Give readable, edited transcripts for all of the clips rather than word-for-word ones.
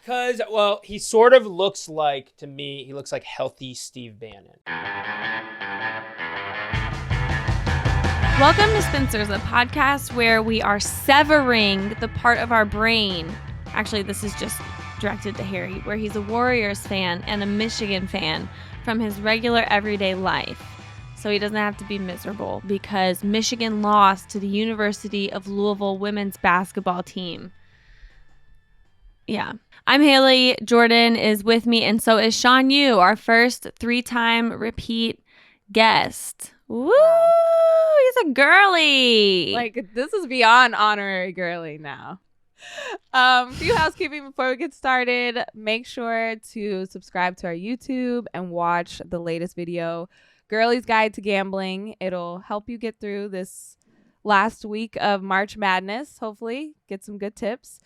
Because, well, he sort of looks like, to me, he looks like healthy Steve Bannon. Welcome to Spinsters, a podcast where we are severing the part of our brain. Actually, this is just directed to Harry, where he's a Warriors fan and a Michigan fan from his regular everyday life. So he doesn't have to be miserable because Michigan lost to the University of Louisville women's basketball team. Yeah. I'm Haley. Jordan is with me, and so is Sean Yoo, our first 3-time repeat guest. Woo! He's a girly. Like, this is beyond honorary girly now. Few housekeeping before we get started. Make sure to subscribe to our YouTube and watch the latest video, Girlie's Guide to Gambling. It'll help you get through this last week of March Madness. Hopefully, get some good tips.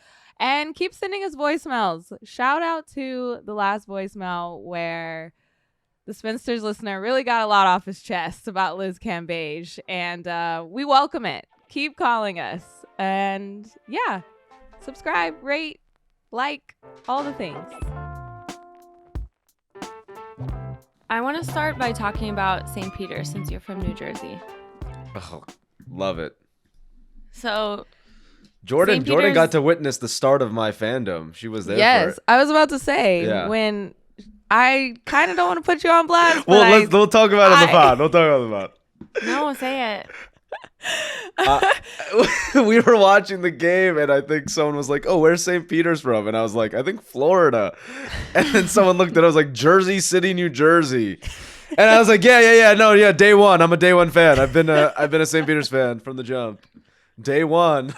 And keep sending us voicemails. Shout out to the last voicemail where the Spinsters listener really got a lot off his chest about Liz Cambage. And we welcome it. Keep calling us. And yeah, subscribe, rate, like, all the things. I want to start by talking about St. Peter's since you're from New Jersey. Oh, love it. So Jordan got to witness the start of my fandom. She was there. Yes, for it. I was about to say when I kind of don't want to put you on blast. Well, we'll talk about it on the pod. We'll talk about it on the pod. No, say it. We were watching the game, and I think someone was like, "Oh, where's St. Peter's from?" And I was like, "I think Florida." And then someone looked at it, I was like, "Jersey City, New Jersey." And I was like, "Yeah, day one. I'm a day one fan. I've been a St. Peter's fan from the jump. Day one."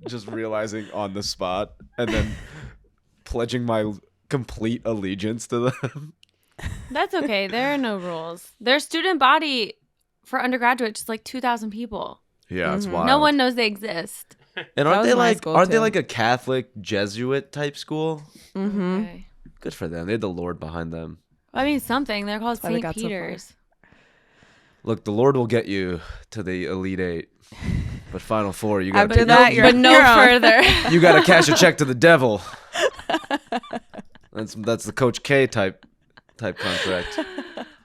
Just realizing on the spot, and then pledging my complete allegiance to them. That's okay. There are no rules. Their student body for undergraduate is like 2,000 people. Yeah, it's wild. No one knows they exist. And aren't they like a Catholic Jesuit type school? Mm-hmm. Okay. Good for them. They had the Lord behind them. I mean, something. They're called That's why they St. got so Peter's. Look, the Lord will get you to the Elite Eight. But Final Four, you got After that, you're no further. You got to cash a check to the devil. That's the Coach K type contract.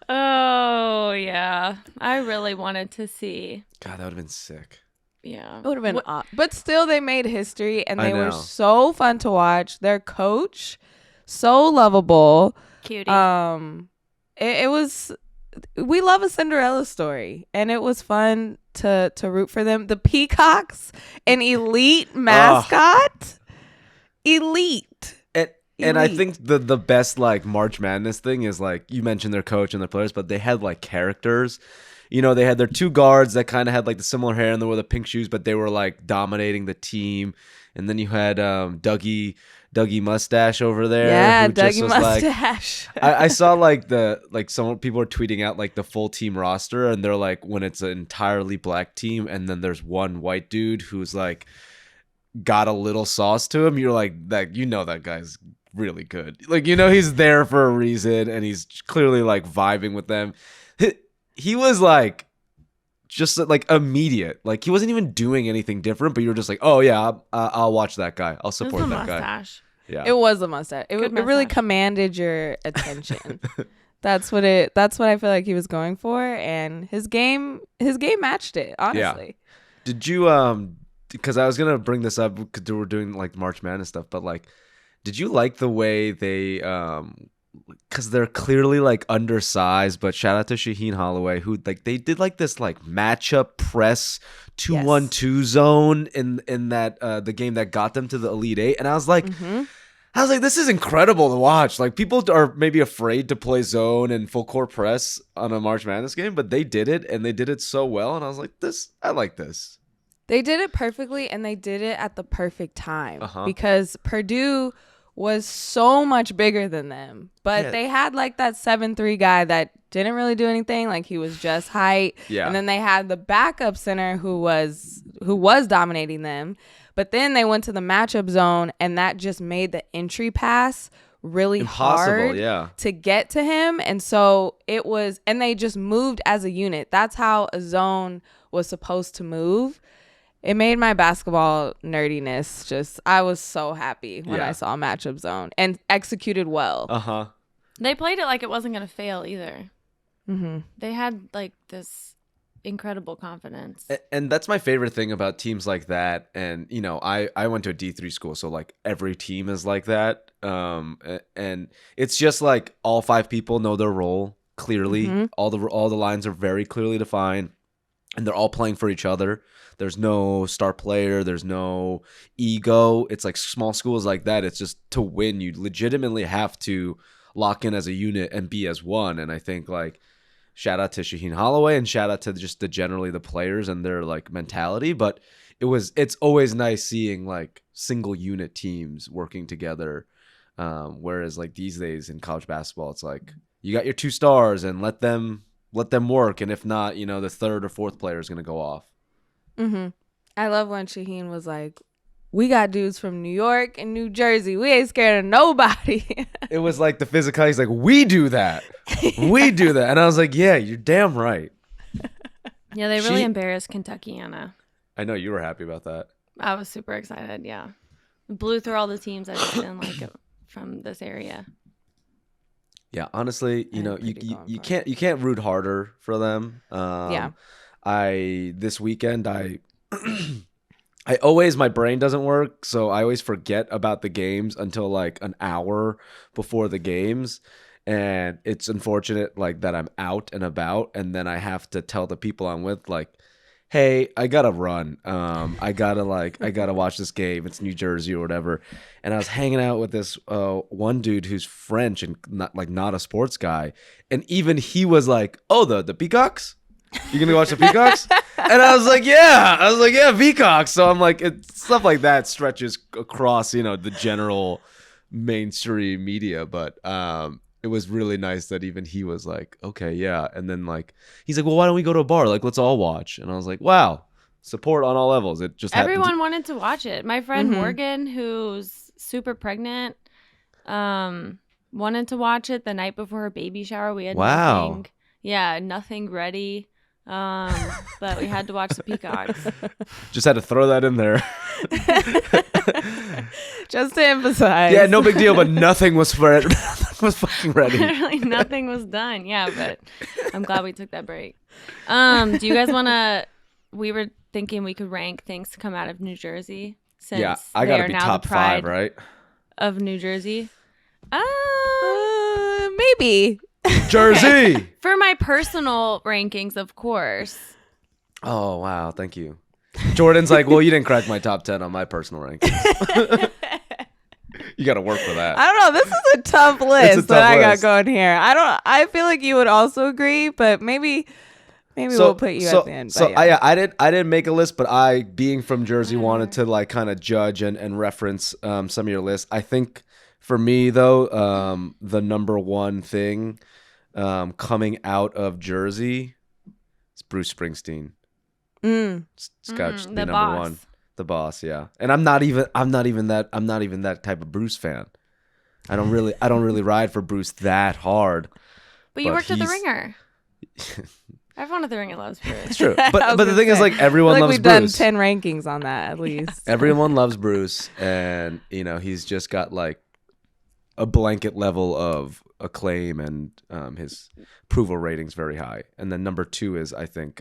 Oh, yeah. I really wanted to see. God, that would have been sick. Yeah. It would have been odd. But still, they made history, and they were know. so fun to watch. Their coach, so lovable. Cutie. It was... We love a Cinderella story, and it was fun to root for them. The Peacocks, an elite mascot. Elite. And I think the best like March Madness thing is like you mentioned their coach and their players, but they had like characters. You know, they had their two guards that kind of had like the similar hair and they wore the pink shoes, but they were like dominating the team. And then you had Dougie Mustache over there. Yeah, who just Dougie was Mustache. Like, I saw like some people are tweeting out like the full team roster, and they're like when it's an entirely black team, and then there's one white dude who's like got a little sauce to him. You're like that, that guy's really good. Like he's there for a reason, and he's clearly like vibing with them. He was like just like immediate. Like he wasn't even doing anything different, but you were just like, oh yeah, I'll watch that guy. I'll support that mustache. guy. Yeah, It was a mustache. It really mustache. commanded your attention. That's what I feel like he was going for, and his game matched it, honestly. Yeah. Did you because I was gonna bring this up because we're doing like March Madness stuff, but like, did you like the way they because they're clearly like undersized, but shout out to Shaheen Holloway who like they did like this like matchup press 2-1-2 zone in that the game that got them to the Elite Eight, and I was like, this is incredible to watch. Like people are maybe afraid to play zone and full court press on a March Madness game, but they did it, and they did it so well, and I was like, I like this. They did it perfectly, and they did it at the perfect time because Purdue was so much bigger than them, but they had like that 7'3" guy that didn't really do anything. Like he was just height. Yeah. And then they had the backup center who was dominating them. But then they went to the matchup zone, and that just made the entry pass really hard to get to him. And so and they just moved as a unit. That's how a zone was supposed to move. it made my basketball nerdiness just, I was so happy when Yeah. I saw Matchup Zone and executed well. Uh-huh. They played it like it wasn't going to fail either. Mm-hmm. They had like this incredible confidence. And that's my favorite thing about teams like that. And, you know, I went to a D3 school, so like every team is like that. And it's just like all 5 people know their role clearly. Mhm. All the lines are very clearly defined, and they're all playing for each other. There's no star player. There's no ego. It's like small schools like that. It's just to win, you legitimately have to lock in as a unit and be as one. And I think like shout out to Shaheen Holloway and shout out to just generally the players and their like mentality. But it's always nice seeing like single unit teams working together. Whereas like these days in college basketball, it's like you got your 2 stars and let them work. And if not, you know, the 3rd or 4th player is going to go off. Mm-hmm. I love when Shaheen was like, we got dudes from New York and New Jersey. We ain't scared of nobody. It was like the physicality. He's like, we do that. We do that. And I was like, yeah, you're damn right. Yeah, they really embarrassed Kentuckiana. I know you were happy about that. I was super excited. Yeah, blew through all the teams I just didn't like from this area. Yeah, honestly, you I'm know, pretty you going for can't root harder for them. Yeah. This weekend I always, my brain doesn't work, so I always forget about the games until like an hour before the games. And it's unfortunate like that I'm out and about, and then I have to tell the people I'm with like, hey, I gotta run. I gotta watch this game. It's New Jersey or whatever. And I was hanging out with this one dude who's French and not a sports guy. And even he was like, oh, the Peacocks? You gonna watch the Peacocks? And I was like, yeah, Peacocks. So I'm like, stuff like that stretches across, you know, the general mainstream media. But it was really nice that even he was like, okay, yeah. And then like, he's like, well, why don't we go to a bar? Like, let's all watch. And I was like, wow, support on all levels. It just Everyone wanted to watch it. My friend Mhm. Morgan, who's super pregnant, wanted to watch it the night before her baby shower. We had Wow. nothing ready. But we had to watch the Peacocks. just had to throw that in there. Just to emphasize. Yeah, no big deal, but nothing was fucking ready. Literally nothing was done. Yeah, but I'm glad we took that break. Do you guys want to? We were thinking we could rank things to come out of New Jersey. Since Yeah, I they gotta are be now top the pride 5, right? of New Jersey. Maybe. Jersey. For my personal rankings, of course. Oh wow, thank you. Jordan's like, well, you didn't crack my top 10 on my personal rankings. You got to work for that. I don't know. This is a tough list that I got list. going here. I feel like you would also agree, but maybe we'll put you at the end. So But yeah. I didn't make a list, but I, being from Jersey, wanted to like kind of judge and reference some of your lists. I think for me though, the number one thing coming out of Jersey is Bruce Springsteen. It's got to be the number boss. one. The boss, yeah. And I'm not even that type of Bruce fan. I don't really ride for Bruce that hard. But you But worked at the he's- Ringer. Everyone at the Ringer loves Bruce. It's true. I But was the gonna thing is say, like I feel everyone like loves we've done Bruce. 10 rankings on that at least. Everyone loves Bruce, and you know he's just got like a blanket level of acclaim, and his approval rating's very high. And then number 2 is, I think,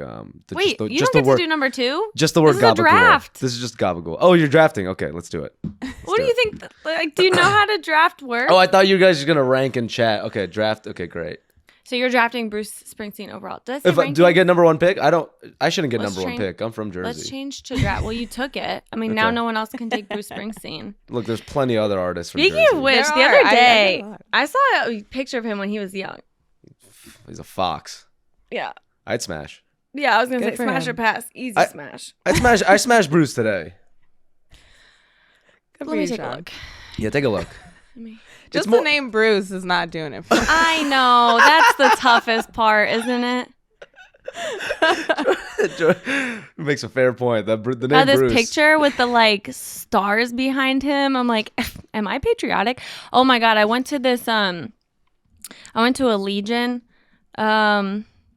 Wait, you just don't the get word, to do number 2? just the word This is a gabagool. draft. This is just gabagool. Oh, you're drafting. Okay, let's do it. What do you think? Like, do you know how to draft work? Oh, I thought you guys were gonna rank and chat. Okay, draft. Okay, great. So you're drafting Bruce Springsteen overall. Does it rank Do I you? get number 1 pick? I shouldn't get Let's number 1 train- pick. I'm from Jersey. Let's change to draft. Well, you took it. I mean, now Okay. no one else can take Bruce Springsteen. Look, there's plenty of other artists from Speaking Jersey. of which, There the are. other I day, know a lot. I saw a picture of him when he was young. He's a fox. Yeah. I'd smash. Yeah, I was going to Good say for smash him. or pass. Easy I- smash. I smashed Bruce today. Good Let for me you, take a Sean. look. Yeah, take a look. Just more- the name Bruce is not doing it for me. I know. That's the toughest part, isn't it? Makes a fair point. The name Now, this Bruce. picture with the like stars behind him, I'm like, am I patriotic? Oh my god, I went to this I went to a Legion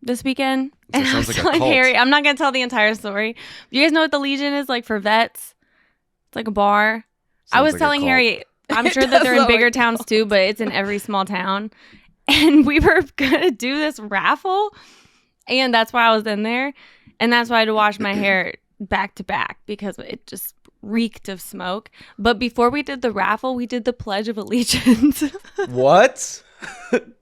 this weekend. That And I sounds was like a telling cult. Harry, I'm not going to tell the entire story. You guys know what the Legion is like for vets? It's like a bar. I Sounds was like a telling cult. Harry, I'm It sure that does they're in sound bigger like a towns too, but it's in every small town. And we were going to do this raffle. And that's why I was in there. And that's why I had to wash my hair back to back because it just reeked of smoke. But before we did the raffle, we did the Pledge of Allegiance. What?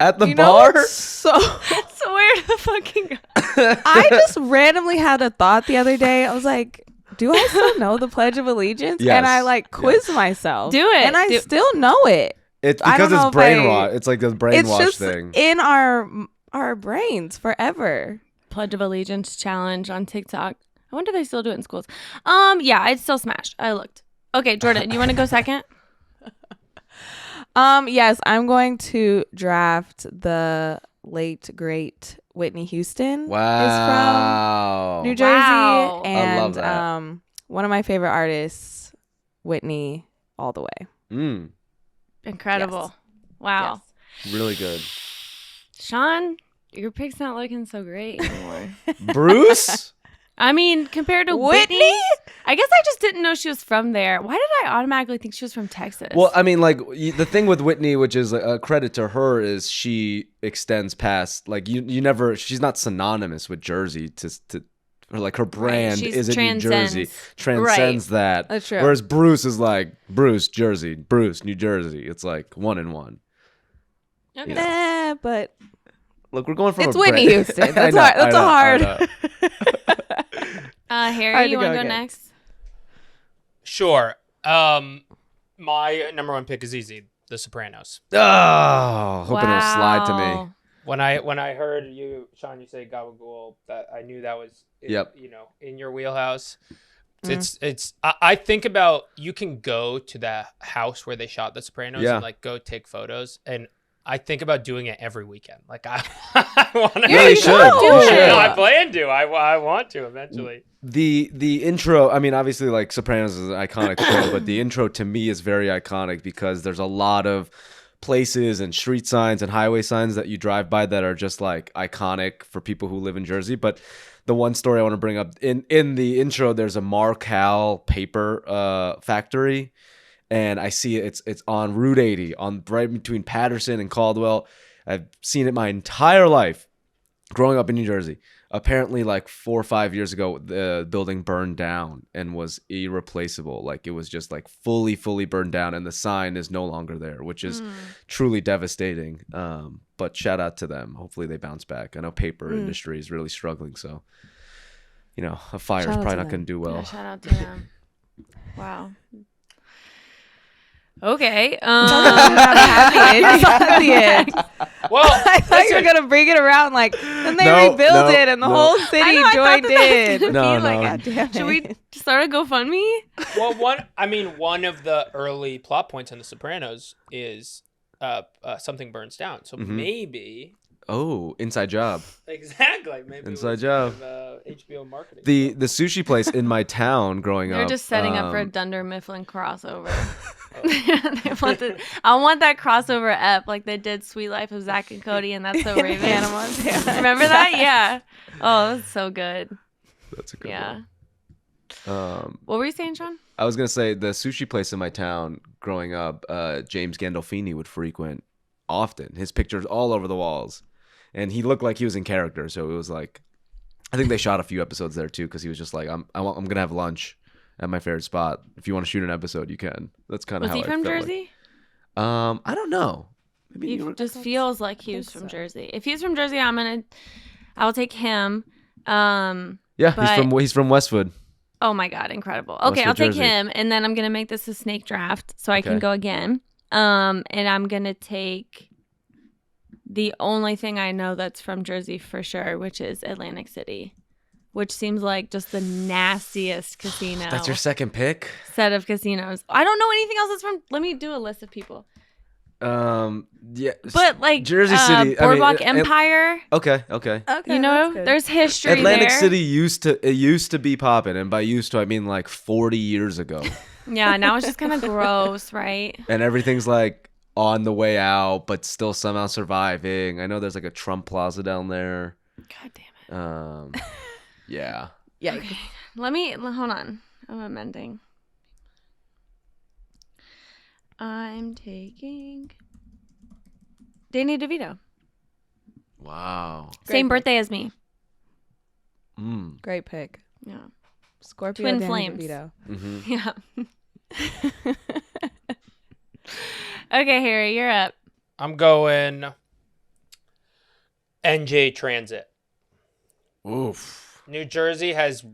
At the You know bar? what's so Swear to fucking God. I just randomly had a thought the other day. I was like, do I still know the Pledge of Allegiance? Yes. And I like quizzed myself. Do it. And I Do- still know it. It's I don't because know it's if I- brainwash. It's like the It's brainwash just thing. in our brains forever. Pledge of Allegiance challenge on TikTok. I wonder if they still do it in schools. Yeah, it's still smashed. I looked. Okay, Jordan, you want to go second? Yes, I'm going to draft the late great Whitney Houston. Wow. Is from New Jersey. Wow. And I love that. one of my favorite artists, Whitney, all the way. Mm, Incredible. Yes. Wow. really good. Sean, your pick's not looking so great anymore. Bruce? I mean, compared to Whitney, I guess I just didn't know she was from there. Why did I automatically think she was from Texas? Well, I mean, like the thing with Whitney, which is a credit to her, is she extends past like you never. She's not synonymous with Jersey or like her brand She isn't New Jersey. transcends. Transcends that. That's true. Whereas Bruce is like Bruce, Jersey, Bruce, New Jersey. It's like one and one. Okay. Yeah. But Look, we're going from it's a Whitney brand- Houston. I That's know, hard. That's I a hard. know. Harry, Hard to you want go to go again. next? Sure. My number one pick is easy. The Sopranos. Oh, hoping it'll slide to me. Wow. When I heard you, Sean, you say Gabagool, that I knew that was Yep. in your wheelhouse. I think about, you can go to the house where they shot The Sopranos Yeah. and like go take photos, and I think about doing it every weekend. Like I want to. Yeah, you should. You should. No, I plan to. I want to eventually. The intro, I mean, obviously, like Sopranos is an iconic show, but the intro to me is very iconic because there's a lot of places and street signs and highway signs that you drive by that are just like iconic for people who live in Jersey. But the one story I want to bring up in the intro, there's a Marcal paper factory, and I see it's on Route 80, on right between Patterson and Caldwell. I've seen it my entire life growing up in New Jersey. Apparently, like 4 or 5 years ago, the building burned down and was irreplaceable. Like it was just like fully burned down, and the sign is no longer there, which is truly devastating. But shout out to them. Hopefully they bounce back. I know paper industry is really struggling, so a fire Shout is out probably to not them. going to do well. Yeah, shout out to them. Wow. Okay. At the end. Well, I thought you were gonna bring it around like then they No, rebuilt no, it and the no. whole city I know, I thought joined that was in. No, Like, no. God damn Should it. we start a GoFundMe? well, one of the early plot points on The Sopranos is something burns down. So maybe Oh, inside job. exactly maybe Inside it was job. kind of, HBO marketing. The sushi place in my town growing They're up. just setting up for a Dunder Mifflin crossover. I want that crossover ep like they did Sweet Life of Zach and Cody, and That's So Raven. Remember that? Yeah. Oh, that's so good. That's a good Yeah. one. What were you saying, Sean? I was gonna say the sushi place in my town growing up, James Gandolfini would frequent often. His pictures all over the walls, and he looked like he was in character. So it was like, I think they shot a few episodes there too, because he was just like, I'm gonna have lunch at my favorite spot. If you want to shoot an episode, you can. That's kind of Was how he I from felt Jersey? Like. I don't know. Maybe He you were- just feels like he was think from so. Jersey. If he's from Jersey, I'll take him. Yeah, but- he's from Westwood. Oh my God, incredible. Okay, Westwood, I'll take Jersey. him, and then I'm gonna make this a snake draft so I can Okay. go again. And I'm gonna take the only thing I know that's from Jersey for sure, which is Atlantic City, which seems like just the nastiest casino. That's your second pick. set of casinos. I don't know anything else that's from. Let me do a list of people. Yeah, But like Jersey City, Boardwalk I mean, Empire. Okay. Okay, You know, there's history Atlantic there. City used to be popping, and by used to I mean like 40 years ago, Yeah, now it's just kind of gross, right? and everything's like on the way out, but still somehow surviving. I know there's like a Trump Plaza down there. God damn it. Yeah. Yeah. Okay. Hold on. I'm amending. I'm taking Danny DeVito. Wow. Same pick. birthday as me. Great pick. Yeah. Scorpio Twin Danny flames. DeVito. Mm-hmm. Yeah. Okay, Harry, you're up. I'm going NJ Transit. Oof. New Jersey has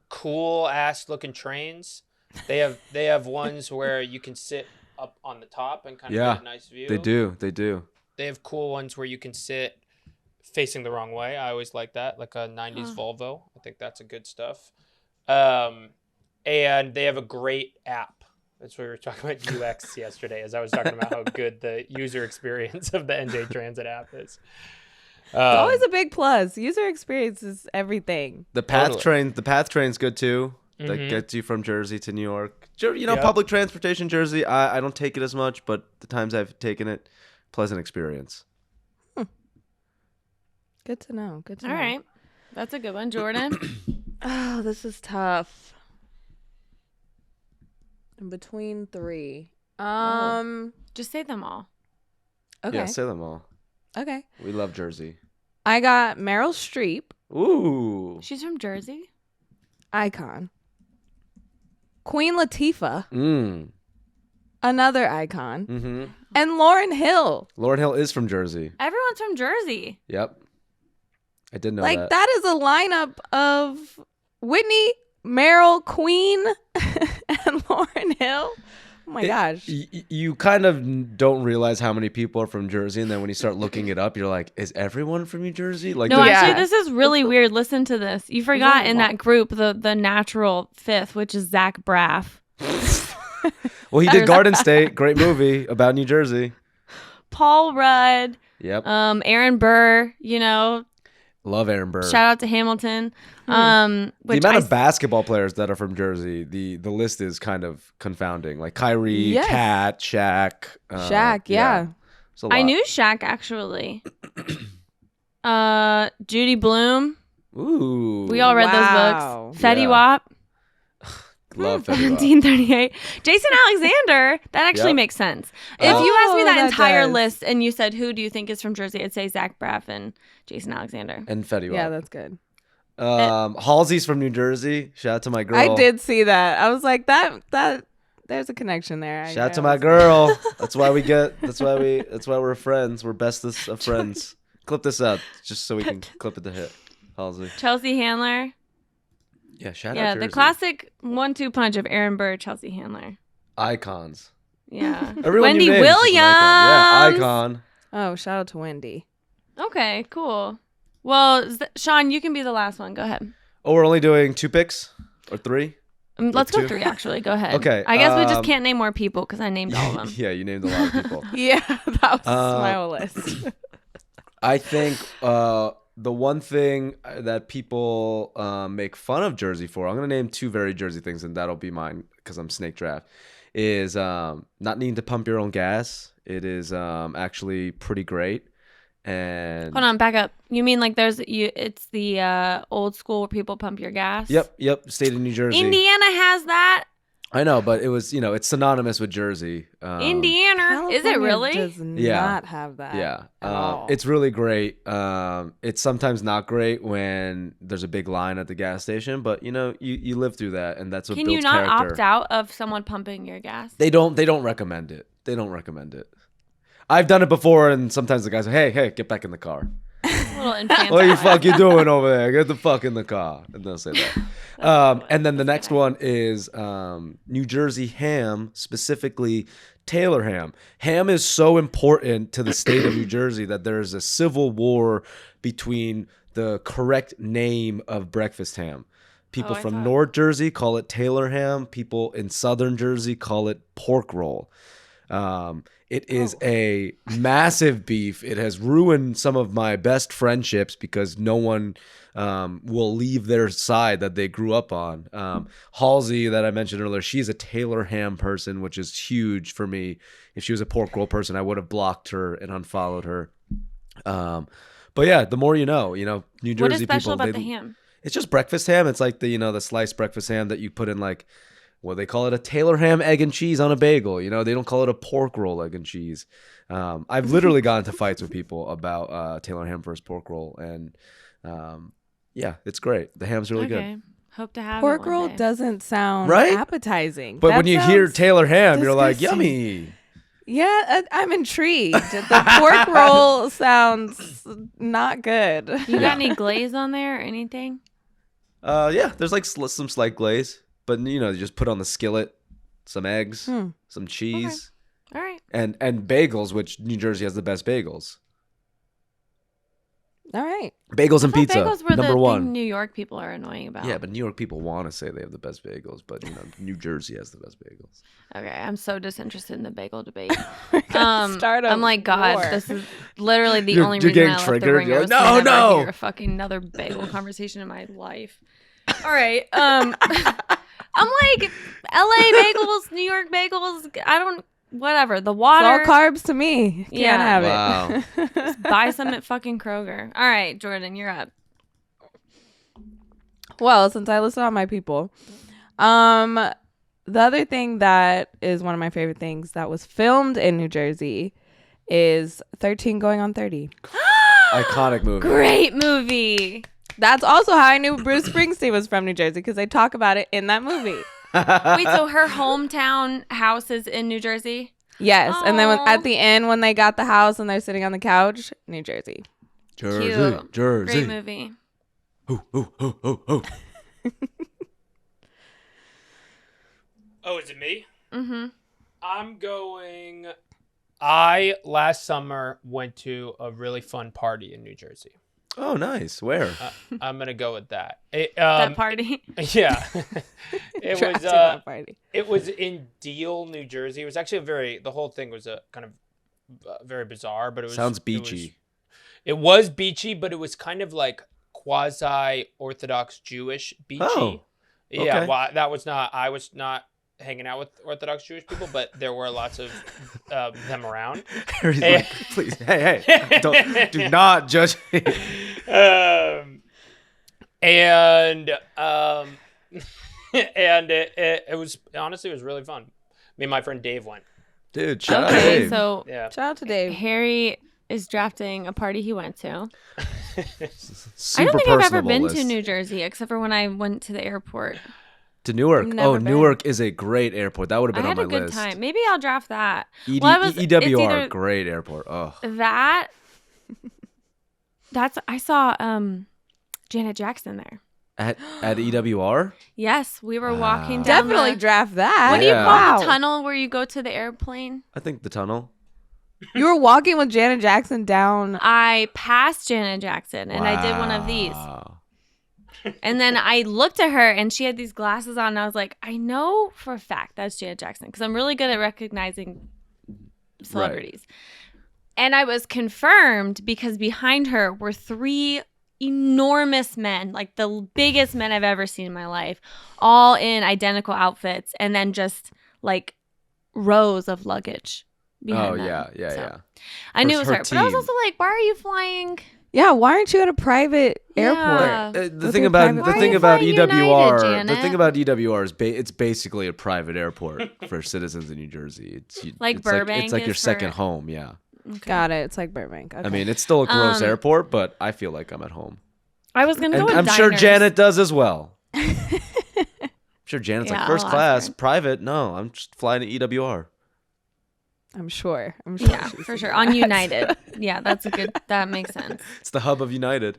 cool ass looking trains. They have ones where you can sit up on the top and kind of get a nice view. They do. They have cool ones where you can sit facing the wrong way. I always like that, like a 90s Volvo. I think that's a good stuff. And they have a great app. That's what we were talking about UX yesterday, as I was talking about how good the user experience of the NJ Transit app is. It's always a big plus. User experience is everything. The path train's good too. That gets you from Jersey to New York. Public transportation, Jersey. I don't take it as much, but the times I've taken it, pleasant experience. Good to know. Good to All know. right. That's a good one, Jordan. Oh, this is tough. In between three. Just say them all. Okay. Yeah, say them all. Okay. We love Jersey. I got Meryl Streep, Ooh. She's from Jersey. icon. Queen Latifah, Mm. another icon. Mm-hmm. And Lauryn Hill. Lauryn Hill is from Jersey. Everyone's from Jersey. Yep. I did know Like, that. that is a lineup of Whitney, Meryl, Queen, and Lauryn Hill. Oh my gosh. You kind of don't realize how many people are from Jersey, and then when you start looking it up, you're like, is everyone from New Jersey? Like, No, Yeah. actually, this is really weird. Listen to this. You forgot in that group the natural fifth, which is Zach Braff. well, he did Garden State, great movie about New Jersey. Paul Rudd, Yep. Aaron Burr, Love Aaron Burr. shout out to Hamilton. The Which amount of basketball players that are from Jersey, the list is kind of confounding. Like Kyrie, Yes. Kat, Shaq. Shaq, yeah. It's a lot. I knew Shaq actually. Judy Blume. Ooh. We all read Wow. those books. Fetty Yeah. Wap. love Fetty Wap. 1938. Jason Alexander. That actually Yep. makes sense. If you asked me that that entire does. list and you said, who do you think is from Jersey? I'd say Zach Braff and Jason Alexander. And Fetty Wap. Yeah, that's good. Halsey's from New Jersey. Shout out to my girl. I did see that. I was like, that there's a connection there. Shout out to my girl. That's why we're friends. We're bestest of friends. Clip this out just so we can clip it to hit. Halsey. Chelsea Handler. Yeah, shout Yeah, out the Jersey. classic 1-2 punch of Aaron Burr, Chelsea Handler. Icons. Yeah. Everyone Wendy you named is just an icon. Williams. Yeah, icon. Oh, shout out to Wendy. Okay, cool. Well, Sean, you can be the last one. Go ahead. Oh, we're only doing 2 picks or 3? Let's go two? 3, actually. Go ahead. Okay, I guess we just can't name more people because I named all of them. Yeah, you named a lot of people. Yeah, that was my whole list. I think the one thing that people make fun of Jersey for, I'm going to name 2 very Jersey things, and that'll be mine because I'm snake draft, is not needing to pump your own gas. It is actually pretty great. And Hold on, back up. You mean like it's the old school where people pump your gas? Yep, state of New Jersey. Indiana has that. I know, but it was, it's synonymous with Jersey. Indiana. Is it California really? Does not have that. Yeah, at all. it's really great. It's sometimes not great when there's a big line at the gas station, but you live through that, and that's what Can builds you not character. opt out of someone pumping your gas? They don't recommend it. I've done it before, and sometimes the guys are, hey, get back in the car. A little infantile. What the fuck you doing over there? Get the fuck in the car. And they'll say that. And then the next one is New Jersey ham, specifically Taylor ham. Ham is so important to the state of New Jersey that there's a civil war between the correct name of breakfast ham. People from North Jersey call it Taylor ham. People in Southern Jersey call it pork roll. It is a massive beef. It has ruined some of my best friendships because no one will leave their side that they grew up on. Halsey, that I mentioned earlier, she's a Taylor ham person, which is huge for me. If she was a pork roll person, I would have blocked her and unfollowed her. But yeah, the more you know. New Jersey What is special people. about the ham? It's just breakfast ham. It's like the sliced breakfast ham that you put in like, well, they call it a Taylor ham, egg and cheese on a bagel. They don't call it a pork roll, egg and cheese. I've literally gotten into fights with people about Taylor ham versus pork roll, and yeah, it's great. The ham's really good. Hope to have Pork it one roll day. doesn't sound Right? appetizing. But That when you hear sounds Taylor ham, you're like, disgusting. yummy. Yeah, I'm intrigued. The pork roll sounds not good. You got any glaze on there or anything? Yeah, there's like some slight glaze, but you just put on the skillet, some eggs, some cheese, All right. and bagels, which New Jersey has the best bagels. All right. Bagels and I thought pizza, bagels were number the one. thing New York people are annoying about. Yeah, but New York people want to say they have the best bagels, but New Jersey has the best bagels. Okay, I'm so disinterested in the bagel debate. Start a I'm like, God, war. this is literally the You're only getting reason I left the triggered. ring. You're I like, was gonna no, never no. hear a fucking another bagel conversation in my life. All right, I'm like, LA bagels, New York bagels. Whatever. The It's water. all carbs to me. Yeah. Can't have Wow. it. Buy some at fucking Kroger. All right, Jordan, you're up. Well, since I listed all my people, the other thing that is one of my favorite things that was filmed in New Jersey is 13 Going on 30. Iconic movie. Great movie. That's also how I knew Bruce Springsteen was from New Jersey, because they talk about it in that movie. Wait, so her hometown house is in New Jersey? Yes. And then Aw. at the end, when they got the house and they're sitting on the couch, New Jersey. Jersey, Cute. Jersey. Great movie. Ooh, ooh, ooh, ooh, ooh. Oh, is it me? Mm-hmm. I'm going. I last summer went to a really fun party in New Jersey. Oh, nice. Where? I'm gonna go with that. That party. Yeah, it Trapped was. in that party. It was in Deal, New Jersey. It was actually the whole thing was a kind of very bizarre, but it was Sounds beachy. It was beachy, but it was kind of like quasi-Orthodox Jewish beachy. Oh, Yeah, okay. well, I was not hanging out with Orthodox Jewish people, but there were lots of them around. Harry's like, please, hey, do not judge me. And it was honestly, it was really fun. Me and my friend Dave went. Dude, shout out Okay, Dave. so Yeah. Shout out to Dave. Harry is drafting a party he went to. Super I don't think I've ever personable been list. to New Jersey except for when I went to the airport. To Newark. Never Oh, been. Newark is a great airport. That would have I been had on a my good list. time. Maybe I'll draft that. ED, Well, it's EWR, either great airport. Oh, that. I saw Janet Jackson there. at EWR. Yes, we were walking Wow. down Definitely the, draft that. what do you Yeah. call the Wow. tunnel where you go to the airplane? I think the tunnel. You were walking with Janet Jackson down. I passed Janet Jackson and I did one of these. Wow. And then I looked at her and she had these glasses on and I was like, I know for a fact that's Janet Jackson because I'm really good at recognizing celebrities. And I was confirmed because behind her were three enormous men, like the biggest men I've ever seen in my life, all in identical outfits and then just like rows of luggage behind Oh them. yeah. So, I knew it was her her. But I was team. also like, why are you flying? Yeah, why aren't you at a private airport? Yeah. The With thing your about private the plane? thing Why about are you flying EWR, United, the thing Janet? about EWR is it's basically a private airport for citizens in New Jersey. Like it's Burbank it's like your is second for- home. Yeah. Okay. Got it. It's like Burbank. Okay. I mean, it's still a gross Um, airport, but I feel like I'm at home. I was gonna go And with I'm sure diners. Janet does as well. I'm sure Janet's Yeah, like I'll first ask class, her. private. No, I'm just flying to EWR. I'm sure. Yeah, she's for sure. thinking On that. United. Yeah, that's a good. That makes sense. It's the hub of United.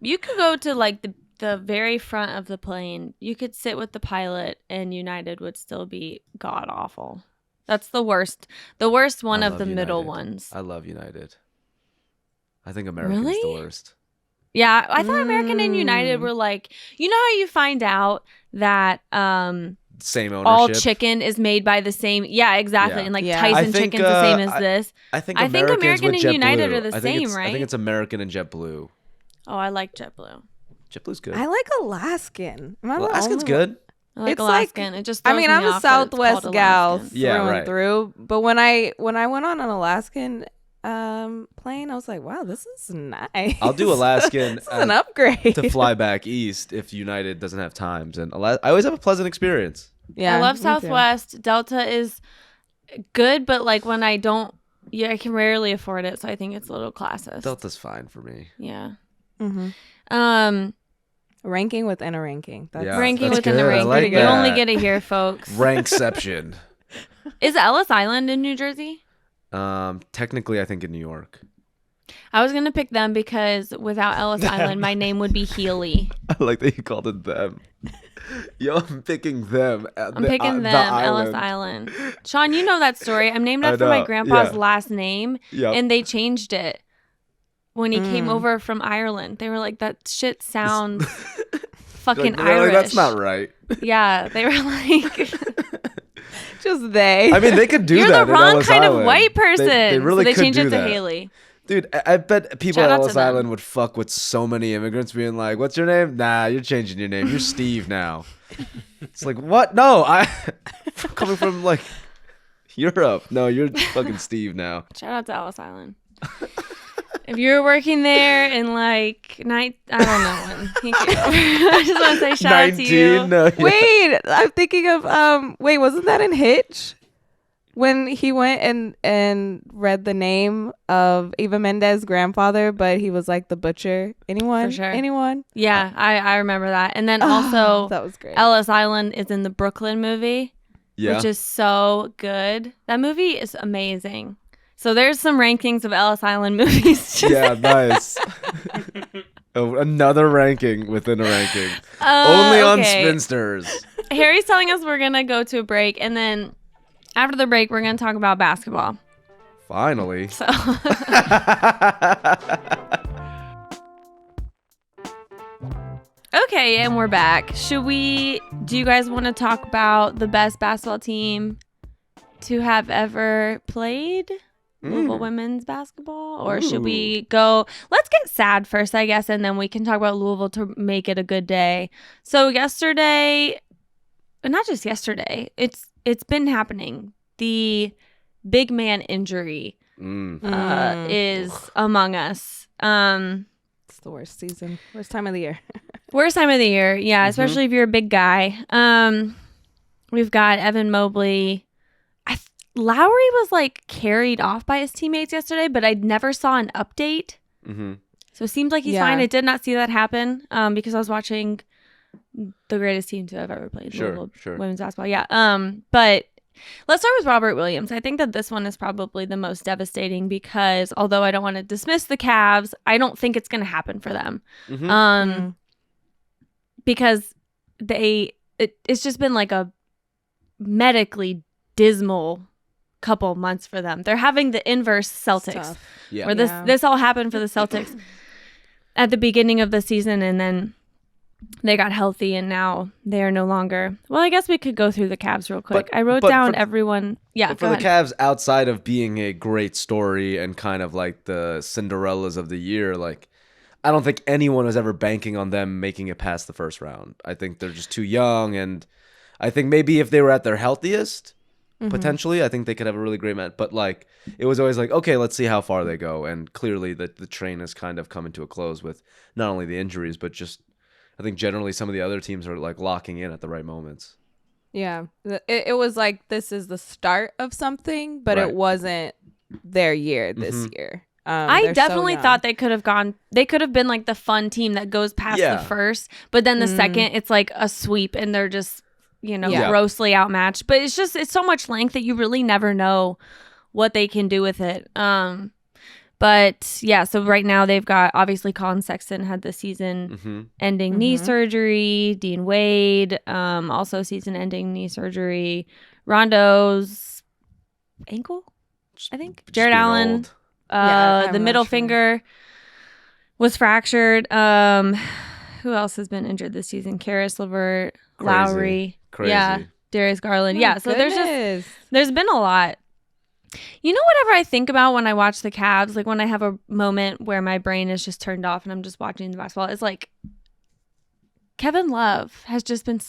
You could go to like the very front of the plane. You could sit with the pilot, and United would still be god awful. That's the worst. The worst one I of love the middle United. ones. I love United. I think American's the Really? worst. Yeah, I thought American and United Mm. were like. You know how you find out that Same ownership. all chicken is made by the same. Yeah, exactly. Yeah. And like Yeah. Tyson I think, chicken's the same as I this. I think I think American's American with and United JetBlue. are the I think same, it's- I right? think it's American and JetBlue. Oh, I like JetBlue. JetBlue's good. I like Alaskan. Am I the Alaskan's only good. I like It's like- Alaskan. It just I throws mean, me I'm a off that it's Southwest called gal Alaskan. through Yeah, and right. through. But when I went on an Alaskan, plane. I was like, wow, this is nice. I'll do Alaskan This is an upgrade to fly back east if United doesn't have times, and I always have a pleasant experience. Yeah, I love me too. Southwest. Delta is good, but like when I don't, I can rarely afford it, so I think it's a little classist. Delta's fine for me. Yeah. Mm-hmm. Ranking within a ranking. That's, Yeah, ranking that's within the good. I ranking. like You that. only get it here, folks. Rankception. Is Ellis Island in New Jersey? Technically, I think in New York. I was gonna pick them because without Ellis Island, my name would be Healy. I like that you called it them. Yo, I'm picking them. I'm picking them, Ellis Island. Sean, you know that story. I'm named I after my know, grandpa's yeah. last name, Yep. and they changed it when he came over from Ireland. They were like, that shit sounds fucking They're Irish. like, that's not right. Yeah, they were like, just they. I mean, they could do you're that. the in wrong Ellis kind Island. of white person. They really so they could changed do it to that. Haley. Dude, I bet people Shout at out to Ellis them. Island would fuck with so many immigrants being like, what's your name? Nah, you're changing your name. You're Steve now. It's like, what? No, coming from like Europe. No, you're fucking Steve now. Shout out to Ellis Island. If you were working there in like night, I don't know when. I just want to say shout out to you. No, yeah. Wait, I'm thinking of wasn't that in Hitch? When he went and read the name of Eva Mendes' grandfather, but he was like the butcher. Anyone? For sure. Anyone? Yeah, I remember that. And then also that was great. Ellis Island is in the Brooklyn movie, Yeah. which is so good. That movie is amazing. So there's some rankings of Ellis Island movies. Yeah, nice. Oh, another ranking within a ranking. Only on okay. Spinsters. Harry's telling us we're going to go to a break, and then after the break, we're going to talk about basketball. Finally. So okay, and we're back. Do you guys want to talk about the best basketball team to have ever played Louisville women's basketball? Or should we go, let's get sad first, I guess, and then we can talk about Louisville to make it a good day. So yesterday, not just yesterday, it's been happening. The big man injury is among us. It's the worst season. Worst time of the year. Worst time of the year, yeah, especially if you're a big guy. We've got Evan Mobley. Lowry was like carried off by his teammates yesterday, but I never saw an update. Mm-hmm. So it seems like he's fine. I did not see that happen because I was watching the greatest team to have ever played Louisville women's basketball. Yeah. But let's start with Robert Williams. I think that this one is probably the most devastating because although I don't want to dismiss the Cavs, I don't think it's going to happen for them. Mm-hmm. Because it's just been like a medically dismal couple months for them. They're having the inverse Celtics, where this all happened for the Celtics at the beginning of the season, and then they got healthy, and now they are no longer. Well, I guess we could go through the Cavs real quick. I wrote down everyone. Yeah, but for the Cavs, outside of being a great story and kind of like the Cinderellas of the year, like I don't think anyone was ever banking on them making it past the first round. I think they're just too young, and I think maybe if they were at their healthiest, potentially, I think they could have a really great match. But like, it was always like, okay, let's see how far they go. And clearly, the train has kind of come to a close with not only the injuries, but just I think generally some of the other teams are like locking in at the right moments. Yeah, it was like this is the start of something, but it wasn't their year this year. I definitely thought they could have gone. They could have been like the fun team that goes past the first, but then the second, it's like a sweep, and they're just grossly outmatched. But it's so much length that you really never know what they can do with it. But yeah, so right now they've got obviously Colin Sexton had the season-ending knee surgery. Dean Wade, also season-ending knee surgery. Rondo's ankle, I think. Jared Allen. The middle finger was fractured. Who else has been injured this season? Karis LeVert, Lowry, Darius Garland. So there's been a lot. You know, whatever I think about when I watch the Cavs, like when I have a moment where my brain is just turned off and I'm just watching the basketball, it's like Kevin Love has just been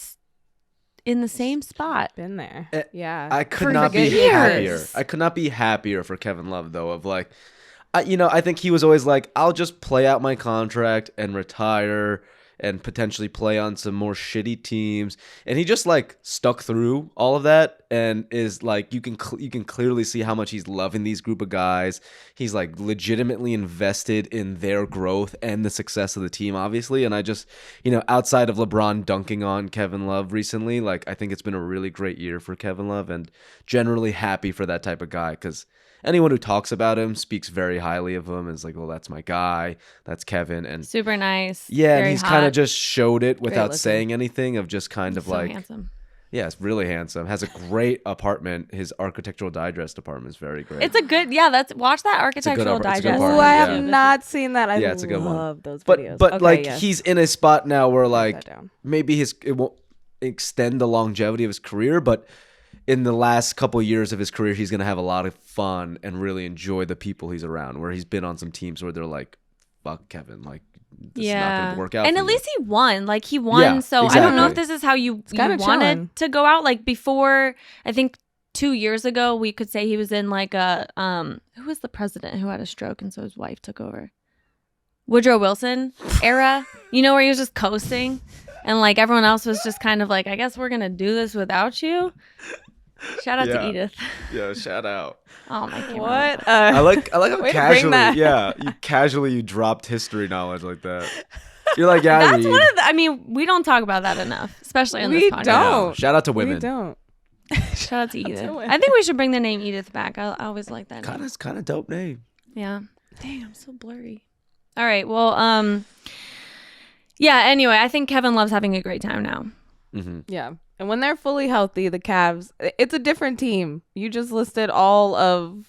in the same spot. Been there. Eh, Yeah. I could For not be years. happier. I could not be happier for Kevin Love, though, of like, I think he was always like, I'll just play out my contract and retire and potentially play on some more shitty teams. And he just like stuck through all of that and is like, you can clearly see how much he's loving these group of guys. He's like legitimately invested in their growth and the success of the team, obviously. And I just, outside of LeBron dunking on Kevin Love recently, like I think it's been a really great year for Kevin Love and generally happy for that type of guy because anyone who talks about him speaks very highly of him. Is like, well, that's my guy. That's Kevin. And Super nice. yeah, very and he's hot. kind of just showed it without looking. saying anything of just kind of so like, handsome. yeah, it's really handsome. Has a great apartment. His Architectural Digest apartment is very great. It's a good, watch that Architectural it's a good Digest. apartment, Ooh, I yeah. have not seen that. I Yeah, it's a good one. love those but videos. but Okay, like yes. he's in a spot now where Write like that down. maybe it won't extend the longevity of his career, but in the last couple of years of his career, he's gonna have a lot of fun and really enjoy the people he's around. Where he's been on some teams where they're like, "Fuck Kevin, like this is not gonna work out." And for at you. least he won. Like he won. Yeah, so I don't know if exactly. this is how you kinda wanted chilling. to go out. Like before, I think 2 years ago, we could say he was in like a who was the president who had a stroke and so his wife took over? Woodrow Wilson era. Where he was just coasting and like everyone else was just kind of like, I guess we're gonna do this without you. Shout out to Edith. Yeah, shout out. Oh my god. What? I like how Way to bring casually, that. you dropped history knowledge like that. You're like, yeah, That's Reed. one of the, we don't talk about that enough, especially on We this podcast. don't. Shout out to We women. don't. Shout out to Edith. women. I think we should bring the name Edith back. I always like that name. Kind of dope name. Yeah. Dang, I'm so blurry. All right. Well, yeah, anyway, I think Kevin Love's having a great time now. Mm-hmm. Yeah. And when they're fully healthy, the Cavs, it's a different team. You just listed all of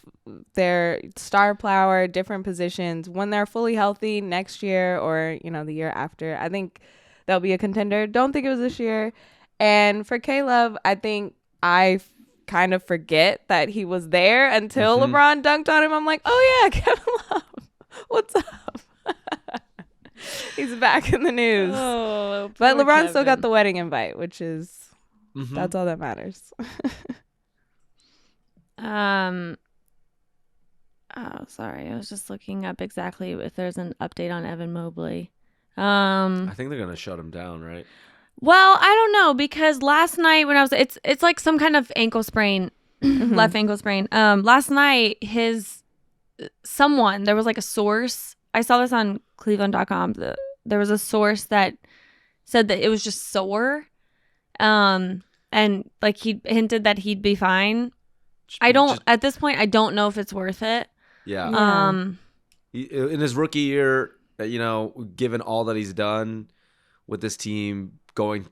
their star power, different positions. When they're fully healthy next year or, the year after, I think they'll be a contender. Don't think it was this year. And for K-Love, I think kind of forget that he was there until Mm-hmm. LeBron dunked on him. I'm like, oh, yeah, Kevin Love. What's up? He's back in the news. Oh, But LeBron still got the wedding invite, which is... Mm-hmm. That's all that matters. Oh, sorry. I was just looking up exactly if there's an update on Evan Mobley. I think they're gonna shut him down, right? Well, I don't know because last night when it's like some kind of ankle sprain, left ankle sprain. Last night there was like a source. I saw this on Cleveland.com. There was a source that said that it was just sore. And like he hinted that he'd be fine. At this point, I don't know if it's worth it. Yeah. In his rookie year, given all that he's done with this team, going,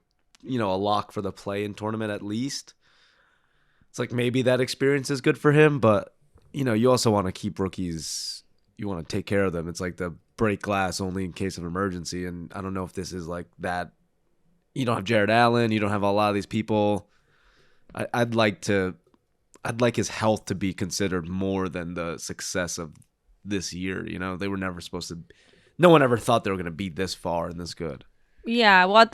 a lock for the play-in tournament at least, it's like maybe that experience is good for him. But you also want to keep rookies. You want to take care of them. It's like the break glass only in case of emergency. And I don't know if this is like that. You don't have Jared Allen. You don't have a lot of these people. I'd like his health to be considered more than the success of this year. They were never supposed to. No one ever thought they were going to be this far and this good. Yeah, well, at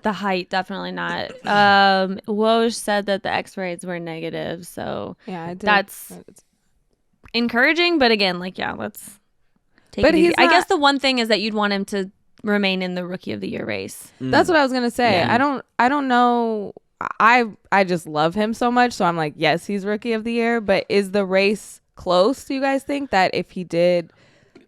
the height, definitely not. Woj said that the X-rays were negative, so Yeah, I did. that's encouraging. But again, let's take But it easy. he's I not- guess the one thing is that you'd want him to remain in the Rookie of the Year race. That's what I was gonna say. Yeah. I don't know. I just love him so much, so I'm like, yes, he's Rookie of the Year. But is the race close? Do you guys think that if he did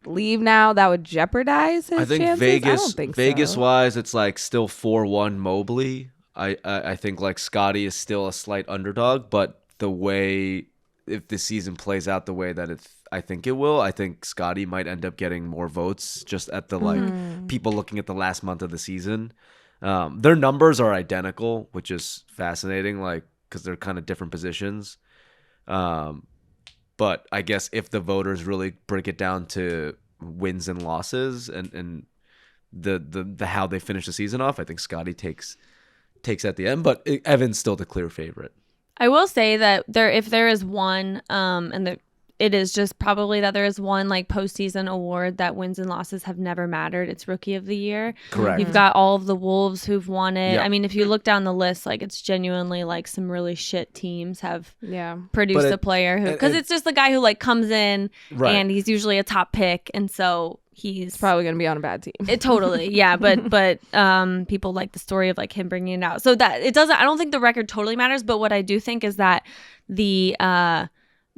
leave now, that would jeopardize his I think chances? Vegas, I don't think Vegas so. wise, it's like still 4-1 Mobley. I think like Scotty is still a slight underdog, but the way if the season plays out the way that I think it will, I think Scotty might end up getting more votes just at the people looking at the last month of the season. Their numbers are identical, which is fascinating, because they're kind of different positions. But I guess if the voters really break it down to wins and losses and the how they finish the season off, I think Scotty takes at the end, but Evan's still the clear favorite. I will say that if there is one, it is just probably that there is one like postseason award that wins and losses have never mattered. It's Rookie of the Year. Correct. You've got all of the Wolves who've won it. Yeah. I mean, if you look down the list, like it's genuinely like some really shit teams have produced a player who, because it's just the guy who like comes in and he's usually a top pick, and so he's probably gonna be on a bad team. Totally, yeah. But people like the story of like him bringing it out. So that it doesn't. I don't think the record totally matters. But what I do think is that the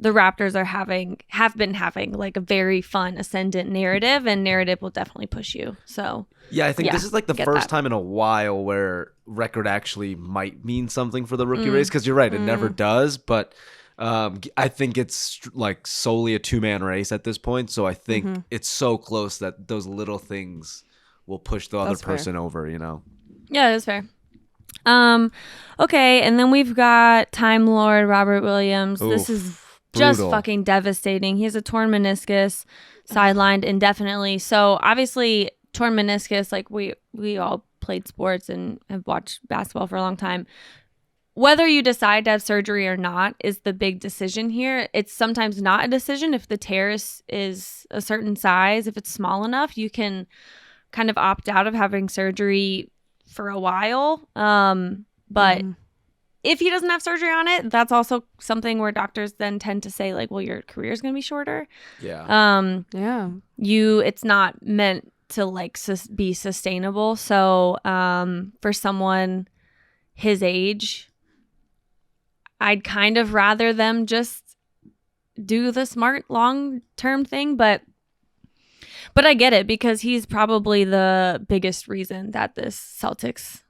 Raptors have been having like a very fun ascendant narrative, and narrative will definitely push you. So yeah, I think this is like the first time in a while where record actually might mean something for the rookie race, because you're right, it never does. But I think it's like solely a 2-man race at this point. So I think it's so close that those little things will push the other person over, you know? Yeah, that's fair. Okay, and then we've got Time Lord Robert Williams. Oof, this is just brutal. fucking devastating. He has a torn meniscus, sidelined indefinitely. So obviously torn meniscus, like we all played sports and have watched basketball for a long time. Whether you decide to have surgery or not is the big decision here. It's sometimes not a decision if the tear is a certain size. If it's small enough, you can kind of opt out of having surgery for a while. But if he doesn't have surgery on it, that's also something where doctors then tend to say like, well, your career is going to be shorter. Yeah. It's not meant to like be sustainable. So for someone his age, I'd kind of rather them just do the smart long-term thing, but I get it, because he's probably the biggest reason that this Celtics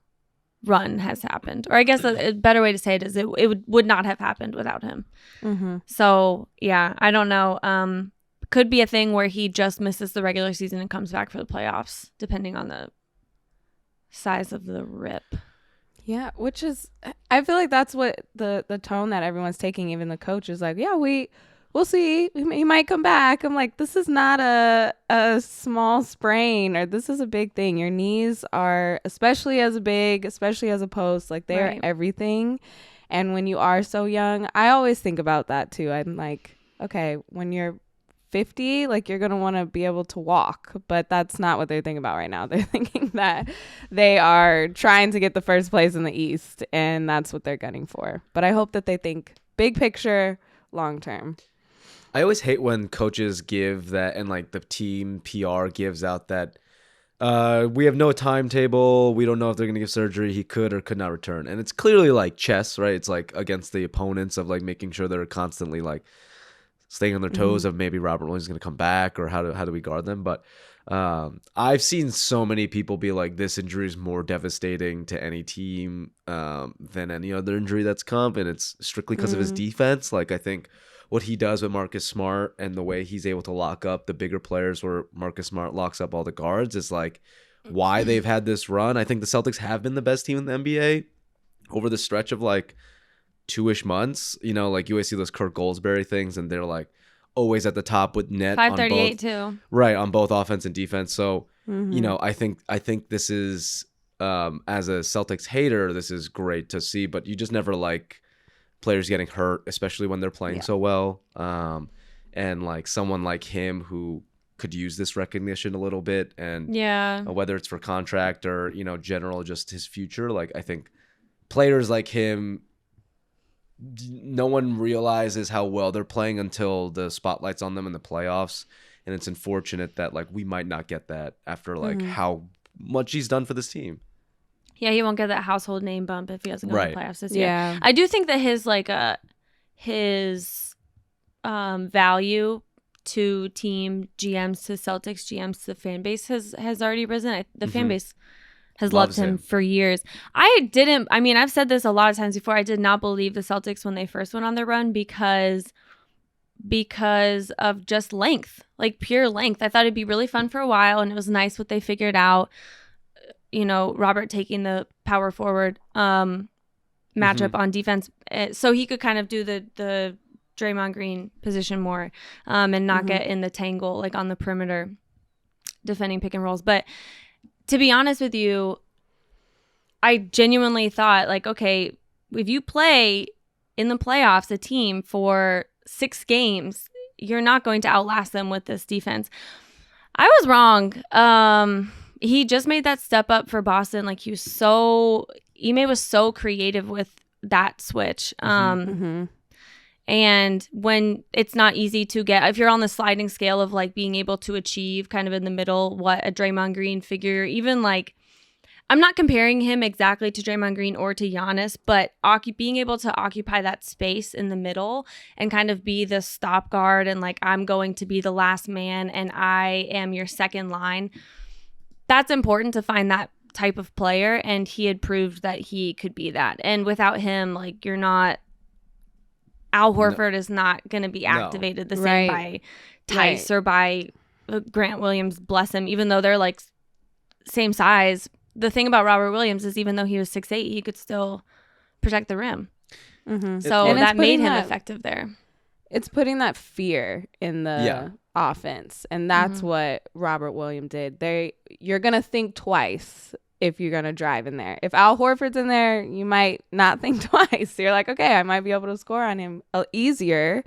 run has happened. Or I guess a better way to say it is it would not have happened without him. So yeah, I don't know. Could be a thing where he just misses the regular season and comes back for the playoffs, depending on the size of the rip. Yeah, which is, I feel like that's what the tone that everyone's taking. Even the coach is like, yeah, we'll see. He might come back. I'm like, this is not a small sprain, or this is a big thing. Your knees are, especially as a post, like they are everything. And when you are so young, I always think about that too. I'm like, okay, when you're 50, like you're gonna want to be able to walk, but that's not what they're thinking about right now. They're thinking that they are trying to get the first place in the East, and that's what they're gunning for. But I hope that they think big picture, long term. I always hate when coaches give that, and like the team PR gives out that we have no timetable, we don't know if they're gonna give surgery, he could or could not return. And it's clearly like chess, right? It's like against the opponents of like making sure they're constantly like staying on their toes of maybe Robert Williams is going to come back, or how do we guard them. But I've seen so many people be like, this injury is more devastating to any team than any other injury that's come, and it's strictly because of his defense. Like, I think what he does with Marcus Smart and the way he's able to lock up the bigger players where Marcus Smart locks up all the guards is like why they've had this run. I think the Celtics have been the best team in the NBA over the stretch of like 2-ish months. You know, like you always see those Kurt Goldsberry things, and they're like always at the top with net 538 too. Right, on both offense and defense. So, you know, I think this is as a Celtics hater, this is great to see, but you just never like players getting hurt, especially when they're playing so well. And like someone like him who could use this recognition a little bit, and whether it's for contract or, you know, general just his future, like I think players like him, no one realizes how well they're playing until the spotlight's on them in the playoffs. And it's unfortunate that like we might not get that after like how much he's done for this team. Yeah, he won't get that household name bump if he doesn't go to the playoffs this year. Yeah. I do think that his value to team GMs, to Celtics GMs, to the fan base has already risen. The fan base has loved him for years. I've said this a lot of times before. I did not believe the Celtics when they first went on their run because of just length, like pure length. I thought it'd be really fun for a while, and it was nice what they figured out. You know, Robert taking the power forward matchup on defense, so he could kind of do the Draymond Green position more and not get in the tangle like on the perimeter defending pick and rolls. But to be honest with you, I genuinely thought like, okay, if you play in the playoffs a team for 6 games, you're not going to outlast them with this defense. I was wrong. He just made that step up for Boston. Like Ime was so creative with that switch. And when it's not easy to get, if you're on the sliding scale of like being able to achieve kind of in the middle what a Draymond Green figure, even like, I'm not comparing him exactly to Draymond Green or to Giannis, but being able to occupy that space in the middle and kind of be the stop guard and like, I'm going to be the last man and I am your second line. That's important to find that type of player. And he had proved that he could be that. And without him, like Al Horford is not going to be activated the same by Tice or by Grant Williams, bless him, even though they're like same size. The thing about Robert Williams is even though he was 6'8", he could still protect the rim. So that made him effective there. It's putting that fear in the offense. And that's what Robert Williams did. You're going to think twice if you're going to drive in there. If Al Horford's in there, you might not think twice. You're like, okay, I might be able to score on him easier.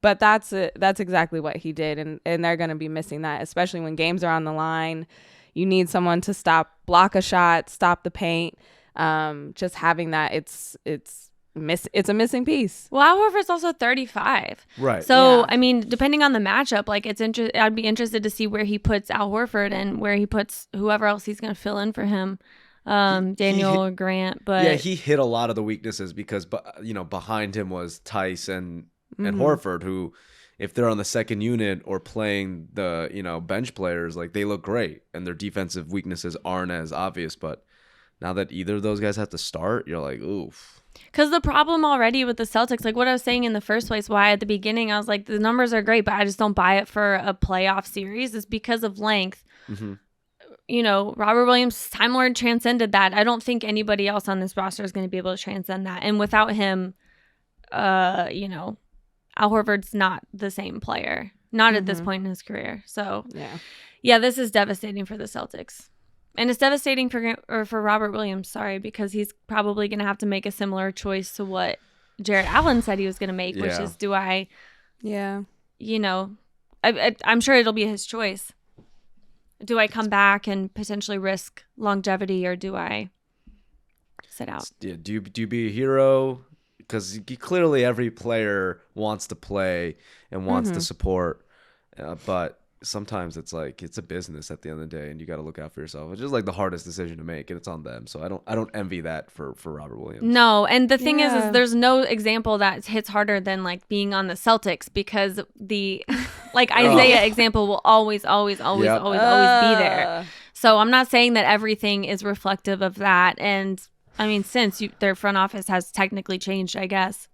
But that's exactly what he did. And they're going to be missing that, especially when games are on the line. You need someone to block a shot, stop the paint. Just having that, it's a missing piece. Well, Al Horford's also 35. Right. So, I mean, depending on the matchup, like I'd be interested to see where he puts Al Horford and where he puts whoever else he's going to fill in for him, Daniel or Grant. But yeah, he hit a lot of the weaknesses because, behind him was Tice and Horford, who, if they're on the second unit or playing the, bench players, like they look great and their defensive weaknesses aren't as obvious. But now that either of those guys have to start, you're like, oof. Because the problem already with the Celtics, like what I was saying in the first place, why at the beginning I was like, the numbers are great, but I just don't buy it for a playoff series, is because of length. Robert Williams, Time Lord, transcended that. I don't think anybody else on this roster is going to be able to transcend that. And without him, Al Horford's not the same player, not at this point in his career. So, yeah, this is devastating for the Celtics. And it's devastating for Robert Williams, because he's probably going to have to make a similar choice to what Jarrett Allen said he was going to make, which is, do I, I'm sure it'll be his choice. Do I come back and potentially risk longevity, or do I sit out? Yeah, do you be a hero? Because clearly every player wants to play and wants to support, but sometimes it's like it's a business at the end of the day, and you got to look out for yourself. It's just like the hardest decision to make, and it's on them. So I don't envy that for Robert Williams. No, and the thing is there's no example that hits harder than like being on the Celtics, because the like Isaiah example will always be there. So I'm not saying that everything is reflective of that, and I mean, since their front office has technically changed, I guess.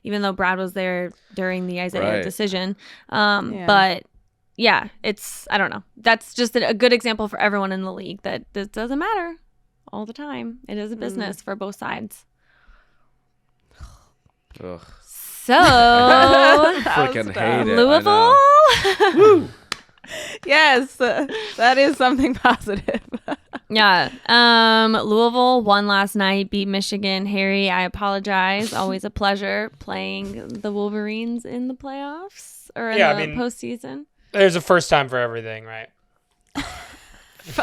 Even though Brad was there during the Isaiah decision. But yeah, I don't know. That's just a good example for everyone in the league that this doesn't matter all the time. It is a business for both sides. Ugh. So, freaking hate it. Louisville? Woo! Yes, that is something positive. Yeah. Louisville won last night, beat Michigan. Harry, I apologize. Always a pleasure playing the Wolverines in the playoffs or in the postseason. There's a first time for everything, right?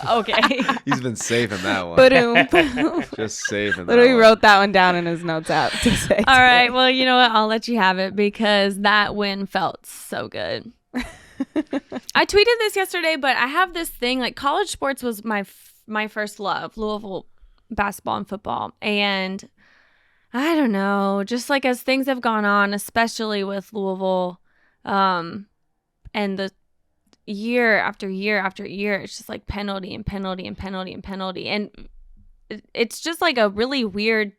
Okay. He's been saving that one. Boom. Just saving that Literally one. wrote that one down in his notes app to say. All right. Well, you know what? I'll let you have it because that win felt so good. I tweeted this yesterday, but I have this thing, like college sports was my first love, Louisville basketball and football. And I don't know, just like as things have gone on, especially with Louisville, and the year after year after year, it's just like penalty and penalty and penalty and penalty. And it's just like a really weird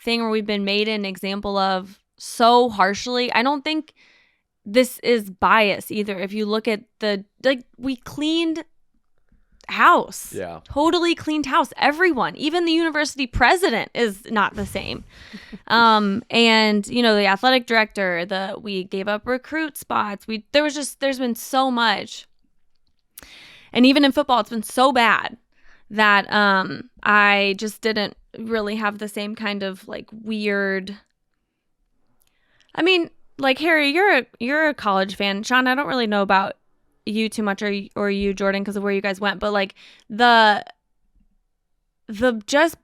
thing where we've been made an example of so harshly. I don't think this is bias either. If you look at we cleaned house. Yeah. Totally cleaned house. Everyone, even the university president is not the same. And the athletic director, we gave up recruit spots. There's been so much. And even in football, it's been so bad that I just didn't really have the same kind of like weird. I mean, like Harry, you're a college fan. Sean, I don't really know about you too much, or you, Jordan, because of where you guys went, but like the just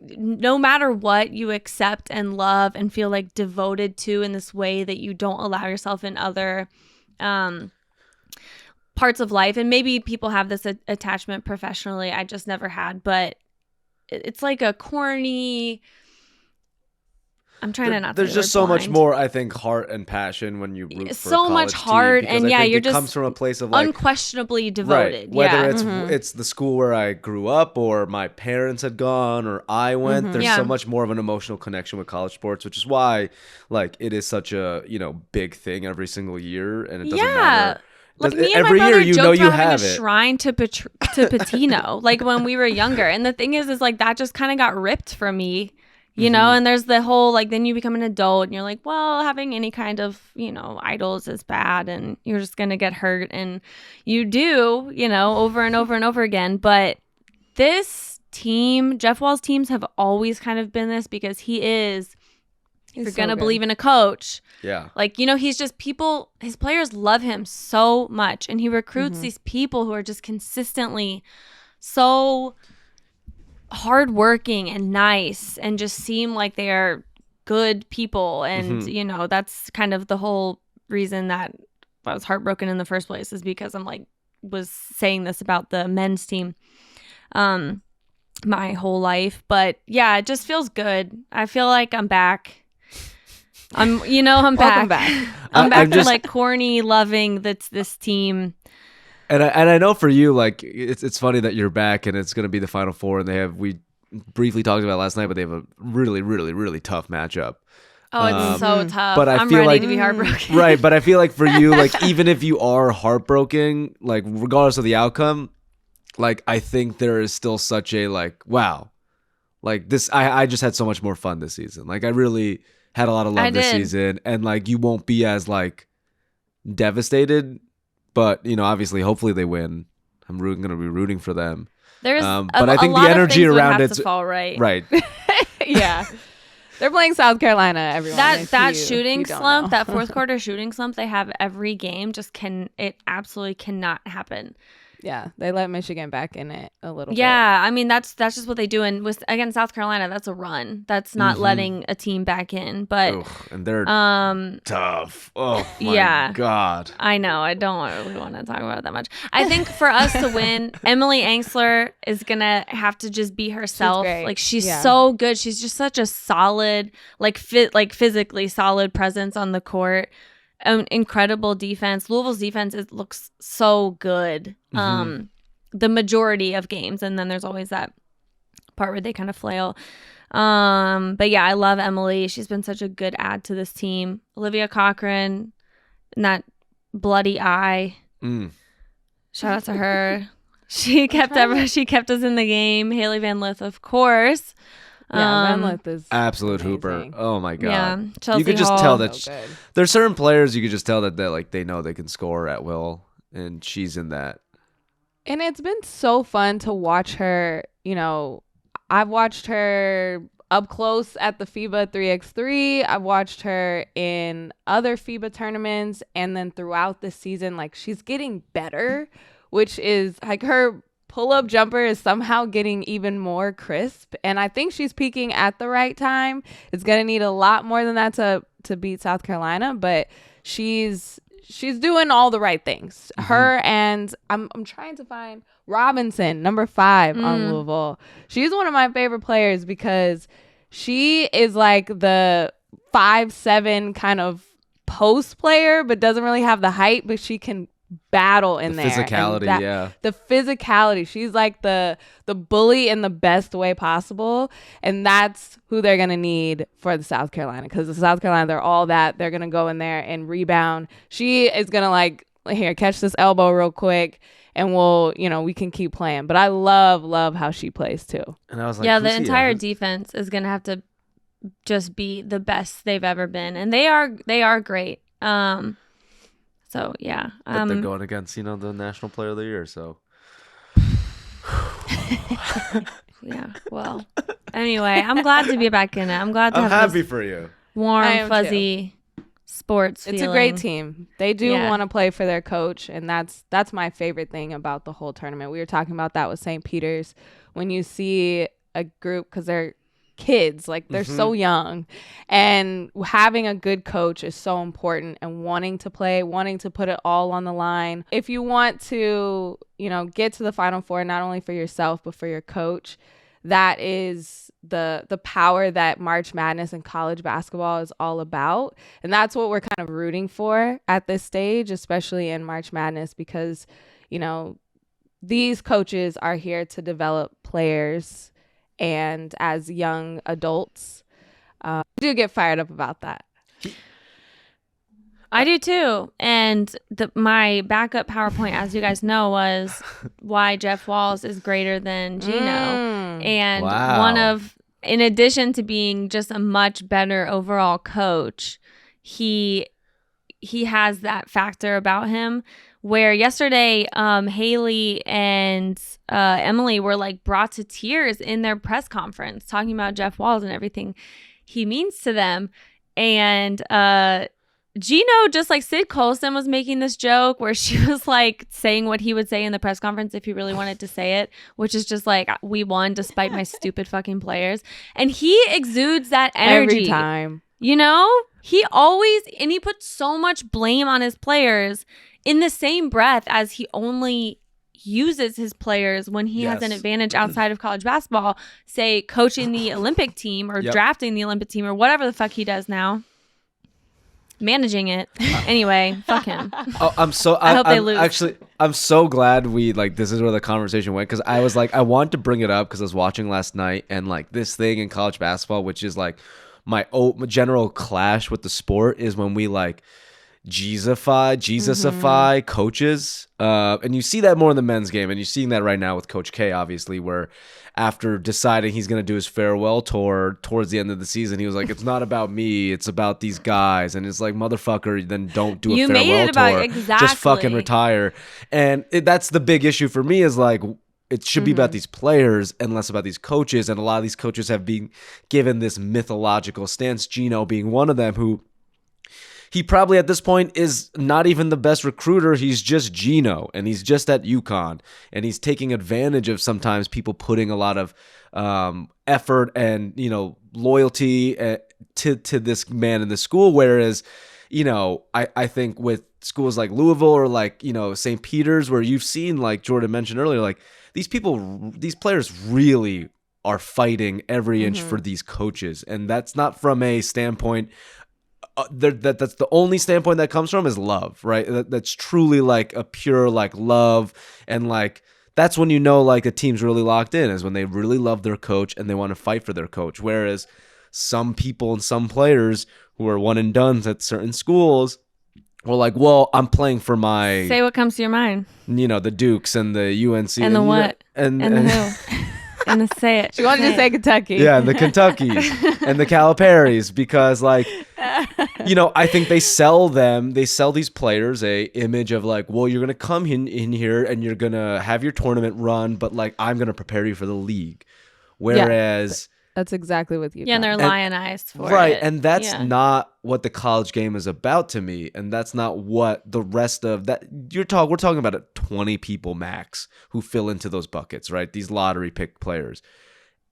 no matter what, you accept and love and feel like devoted to in this way that you don't allow yourself in other parts of life. And maybe people have this attachment professionally. I just never had, but it's like a corny. I'm trying to not. There's just so much more, I think, heart and passion when you root for so a college much heart, team, and I think you're it just comes from a place of like unquestionably devoted. Right. Whether Yeah. it's the school where I grew up, or my parents had gone, or I went. There's so much more of an emotional connection with college sports, which is why like it is such a big thing every single year, and it doesn't matter. Like me and every my brother year, joked you about having have a it. shrine to Patino, like when we were younger. And the thing is like that just kind of got ripped from me, you know. And there's the whole like then you become an adult and you're like, well, having any kind of idols is bad, and you're just gonna get hurt, and you do, over and over and over again. But this team, Jeff Wall's teams have always kind of been this because he's if you're gonna believe in a coach. Yeah. Like, he's just his players love him so much, and he recruits these people who are just consistently so hardworking and nice and just seem like they are good people. And, that's kind of the whole reason that I was heartbroken in the first place, is because I'm like, was saying this about the men's team my whole life. But yeah, it just feels good. I feel like I'm back. I'm back. I'm back to like corny loving this team. And I know for you, like it's funny that you're back and it's gonna be the Final Four, and we briefly talked about it last night, but they have a really, really, really tough matchup. Oh, it's so tough. But I'm feel ready like, to be heartbroken. Right, but I feel like for you, like even if you are heartbroken, like regardless of the outcome, like I think there is still such a like, wow, like this. I just had so much more fun this season. Like I really had a lot of love this season, and like you won't be as like devastated, but obviously, hopefully they win. I'm going to be rooting for them. There's, but I think the energy around it's fall right. Right. Yeah, they're playing South Carolina. Everyone. That shooting slump, that fourth quarter shooting slump they have every game, it absolutely cannot happen. Yeah, they let Michigan back in it a little bit. Yeah, I mean that's just what they do. And against South Carolina, that's a run. That's not letting a team back in. But and they're tough. Oh my God. I know. I don't really want to talk about it that much. I think for us to win, Emily Angsler is gonna have to just be herself. Like she's so good. She's just such a solid, physically solid presence on the court. Incredible defense. Louisville's defense looks so good the majority of games, and then there's always that part where they kind of flail. But yeah, I love Emily. She's been such a good add to this team. Olivia Cochran and that bloody eye. Shout out to her. She kept us in the game. Haley Van Lith, of course. Yeah, Van Lith is absolute amazing. hooper. Oh my God. Yeah, Chelsea you could just Hall. tell that So good. there's certain players you could just tell that they know they can score at will, and she's in that. And it's been so fun to watch her. I've watched her up close at the FIBA 3x3. I've watched her in other FIBA tournaments, and then throughout the season, like she's getting better, which is like her pull-up jumper is somehow getting even more crisp, and I think she's peaking at the right time. It's gonna need a lot more than that to beat South Carolina, but she's doing all the right things. Her and I'm trying to find Robinson, number 5 on Louisville. She's one of my favorite players because she is like the 5'7" kind of post player, but doesn't really have the height, but she can battle in there. Physicality, the physicality. She's like the bully in the best way possible, and that's who they're gonna need for the South Carolina, because the South Carolina, they're all that. They're gonna go in there and rebound. She is gonna like, here, catch this elbow real quick, and we can keep playing. But I love how she plays too. And I was like, yeah, the entire defense is gonna have to just be the best they've ever been, and they are great. So yeah, but they're going against the National Player of the Year. So yeah. Well, anyway, I'm glad to be back in it. I'm glad to have happy this for you. warm, fuzzy sports It's feeling. a great team. They do Yeah. want to play for their coach, and that's my favorite thing about the whole tournament. We were talking about that with St. Peter's. When you see a group, because they're kids, like they're so young, and having a good coach is so important, and wanting to play, wanting to put it all on the line. If you want to, get to the Final Four, not only for yourself, but for your coach, that is the power that March Madness and college basketball is all about. And that's what we're kind of rooting for at this stage, especially in March Madness, because, these coaches are here to develop players. And as young adults, I do get fired up about that. I do too. And my backup PowerPoint, as you guys know, was why Jeff Walz is greater than Gino. And Wow. in addition to being just a much better overall coach, he has that factor about him where yesterday Haley and Emily were like brought to tears in their press conference talking about Jeff Walz and everything he means to them. And Gino, just like Sid Colson was making this joke where she was like saying what he would say in the press conference if he really wanted to say it, which is just like, we won despite my stupid fucking players. And he exudes that energy. Every time. He always, and he puts so much blame on his players in the same breath as he only uses his players when he has an advantage outside of college basketball, say coaching the Olympic team or drafting the Olympic team or whatever the fuck he does now. Managing it. Anyway, fuck him. Oh, I hope they lose. Actually, I'm so glad this is where the conversation went, because I was like, I wanted to bring it up because I was watching last night, and like this thing in college basketball, which is like my general clash with the sport, is when we like Jesusify coaches. And you see that more in the men's game, and you're seeing that right now with Coach K, obviously, where after deciding he's going to do his farewell tour towards the end of the season, he was like, it's not about me, it's about these guys. And it's like, motherfucker, then don't do a farewell tour. Just fucking retire. And that's the big issue for me, is like, it should be about these players and less about these coaches. And a lot of these coaches have been given this mythological stance, Gino being one of them, who he probably at this point is not even the best recruiter. He's just Gino, and he's just at UConn, and he's taking advantage of sometimes people putting a lot of effort and loyalty to this man in the school. Whereas, I think with schools like Lousiville or like St. Peter's, where you've seen, like Jordan mentioned earlier, like these players really are fighting every inch for these coaches, and that's not from a standpoint. That's the only standpoint that comes from is love, right? That's truly like a pure like love, and like that's when like a team's really locked in, is when they really love their coach and they want to fight for their coach. Whereas some people and some players who are one and dones at certain schools were like, well, I'm playing for my say what comes to your mind. The Dukes and the UNC and the what and the who. And say it. She wanted to say Kentucky. Yeah, and the Kentuckys and the Caliparis, because like, I think they sell these players a image of like, well, you're going to come in here and you're going to have your tournament run, but like, I'm going to prepare you for the league. Whereas that's exactly what you and they're lionized for it. Right, and that's not what the college game is about to me, and that's not what the rest of that we're talking about 20 people max who fill into those buckets, right? These lottery pick players.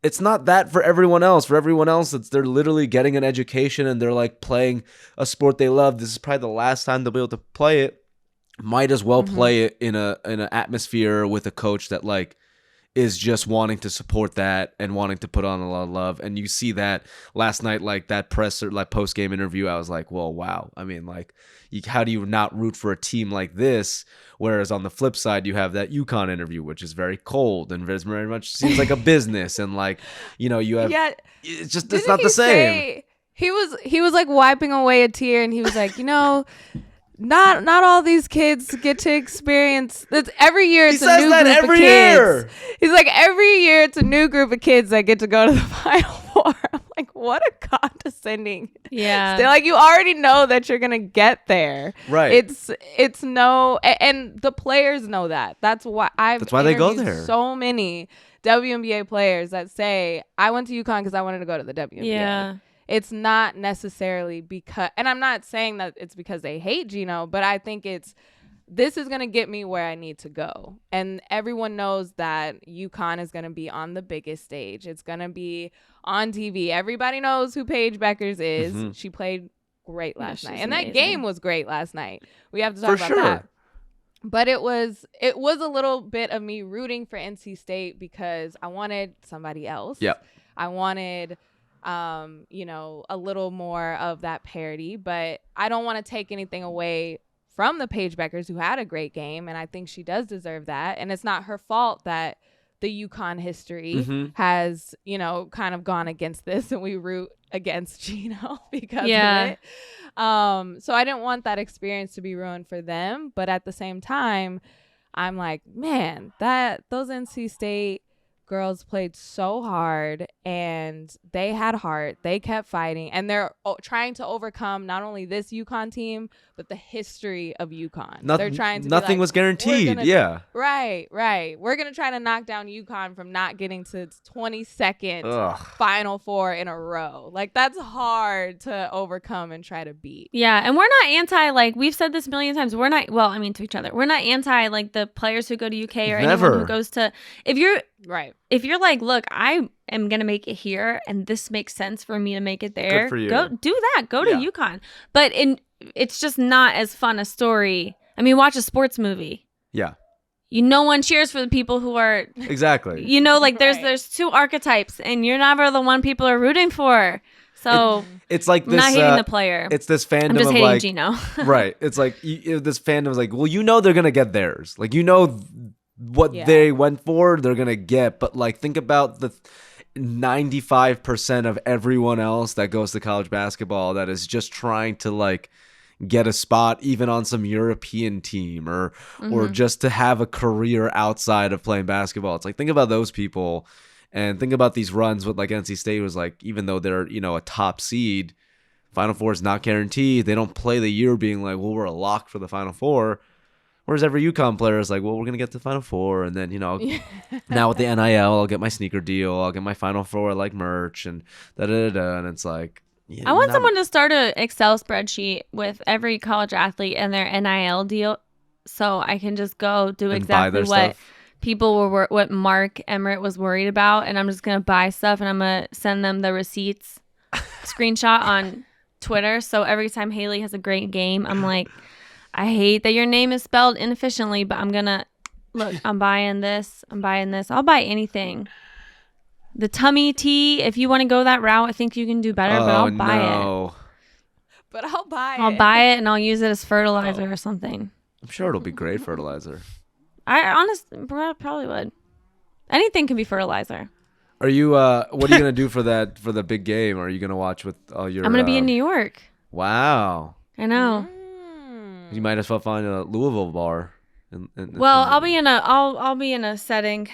It's not that for everyone else. For everyone else, they're literally getting an education and they're like playing a sport they love. This is probably the last time they'll be able to play it. Might as well play it in an atmosphere with a coach that like is just wanting to support that and wanting to put on a lot of love. And you see that last night, like that presser, like post-game interview, I was like, well, wow. I mean, like, how do you not root for a team like this? Whereas on the flip side, you have that UConn interview, which is very cold and very much seems like a business. And like, you have, it's not the same. He was like wiping away a tear, and he was like, not all these kids get to experience. That's every year. It's a new group of kids. He's like, every year it's a new group of kids that get to go to the Final Four. I'm like, what a condescending. Yeah. They're like, you already know that you're gonna get there. Right. It's no, and the players know that. That's why they go there. So many WNBA players that say, I went to UConn because I wanted to go to the WNBA. Yeah. it's not necessarily because, and I'm not saying that it's because they hate Gino, but I think this is going to get me where I need to go. And everyone knows that UConn is going to be on the biggest stage. It's going to be on TV. Everybody knows who Paige Beckers is. Mm-hmm. She played great last night. And amazing. that game was great last night. We have to talk about sure. that. But it was a little bit of me rooting for NC State because I wanted somebody else. Yep. I wanted a little more of that parity, but I don't want to take anything away from the Paige Beckers, who had a great game, and I think she does deserve that. And it's not her fault that the UConn history has, kind of gone against this, and we root against Gino because of it. So I didn't want that experience to be ruined for them, but at the same time, I'm like, man, those NC State girls played so hard, and they had heart. They kept fighting, and they're trying to overcome not only this UConn team, but the history of UConn. They're trying to nothing was guaranteed. Yeah. Right. We're going to try to knock down UConn from not getting to its 22nd Final Four in a row. Like, that's hard to overcome and try to beat. Yeah, and we're not anti, like, we've said this a million times. We're not, well, I mean, to each other. We're not anti, like, the players who go to UK or Never. anyone who goes to, if you're like, look, I am going to make it here, and this makes sense for me to make it there. Good for you. Go do that. Go to UConn. But it's just not as fun a story. I mean, watch a sports movie. Yeah. No one cheers for the people who are Exactly. like there's two archetypes, and you're never the one people are rooting for. So it's like this. I'm not hating the player. It's this fandom I'm just of hating like Gino. right. It's like this fandom is like, well, they're gonna get theirs. Like what they went for, they're gonna get. But like, think about the 95% of everyone else that goes to college basketball that is just trying to like get a spot even on some European team or just to have a career outside of playing basketball. It's like, think about those people and think about these runs with like NC State was like, even though they're, a top seed, Final Four is not guaranteed. They don't play the year being like, well, we're a lock for the Final Four. Whereas every UConn player is like, well, we're going to get to the Final Four. And then, now with the NIL, I'll get my sneaker deal. I'll get my Final Four like merch and da-da-da-da. And it's like, I want someone to start an Excel spreadsheet with every college athlete and their NIL deal, so I can just go do exactly what people were, what Mark Emmert was worried about, and I'm just gonna buy stuff and I'm gonna send them the receipts, screenshot on Twitter. So every time Haley has a great game, I'm like, I hate that your name is spelled inefficiently, but I'm gonna look. I'm buying this. I'll buy anything. The tummy tea, if you want to go that route, I think you can do better, but I'll buy it. But I'll buy it. I'll buy it and I'll use it as fertilizer or something. I'm sure it'll be great fertilizer. I honestly probably would. Anything can be fertilizer. Are you what are you going to do for the big game? Are you going to watch with all your I'm going to be in New York. Wow. I know. You might as well find a Lousiville bar. I'll be in a setting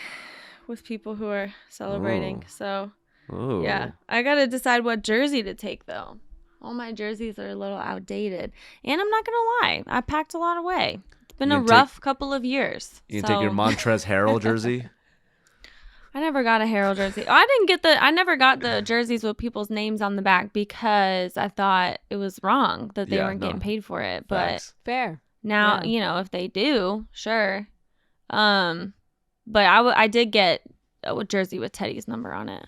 with people who are celebrating. So, yeah. I got to decide what jersey to take, though. All my jerseys are a little outdated. And I'm not going to lie. I packed a lot away. It's been a rough couple of years. You can take your Montrezl Harrell jersey? I never got a Harrell jersey. I never got the jerseys with people's names on the back because I thought it was wrong that they weren't getting paid for it. But fair. Now, if they do, sure. But I did get a jersey with Teddy's number on it.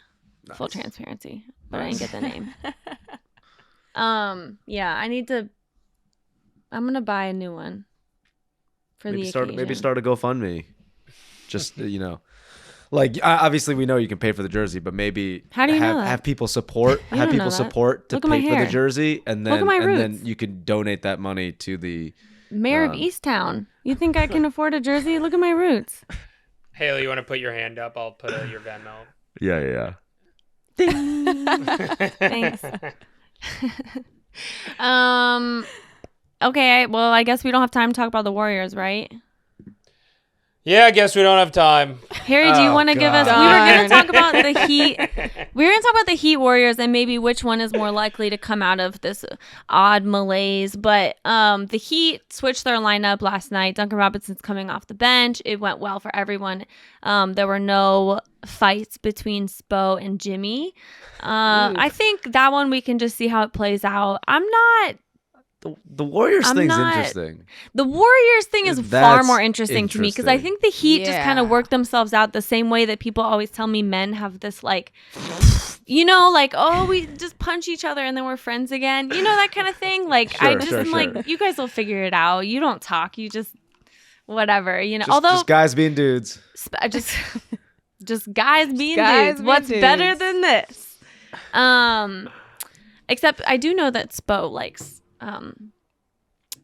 Nice. Full transparency. But I didn't get the name. Yeah, I'm going to buy a new one for the occasion. Maybe start a GoFundMe. Just, like, obviously we know you can pay for the jersey, but maybe have people support to pay for the jersey, and then you can donate that money to the Mayor of Easttown. You think I can afford a jersey? Look at my roots. Haley, you want to put your hand up? I'll put your Venmo. Yeah. Ding. Thanks. Okay, well, I guess we don't have time to talk about the Warriors, right? Yeah, I guess we don't have time. Harry, do you Oh, want to give us? God. We were going to Darn. talk about the Heat. We were going to talk about the Heat Warriors and maybe which one is more likely to come out of this odd malaise. But the Heat switched their lineup last night. Duncan Robinson's coming off the bench. It went well for everyone. There were no fights between Spo and Jimmy. I think that one we can just see how it plays out. The Warriors I'm thing's not- interesting. The Warriors thing is far That's more interesting to me because I interesting. think the Heat just kind of Yeah. work themselves out the same way that people always tell me men have this like, like, oh, we just punch each other and then we're friends again. That kind of thing. Like, I Sure, just sure, am sure. like, you guys will figure it out. You don't talk. You just whatever. Just, just guys being dudes. just guys being guys dudes. being What's better dudes. than this? Except I do know that Spo likes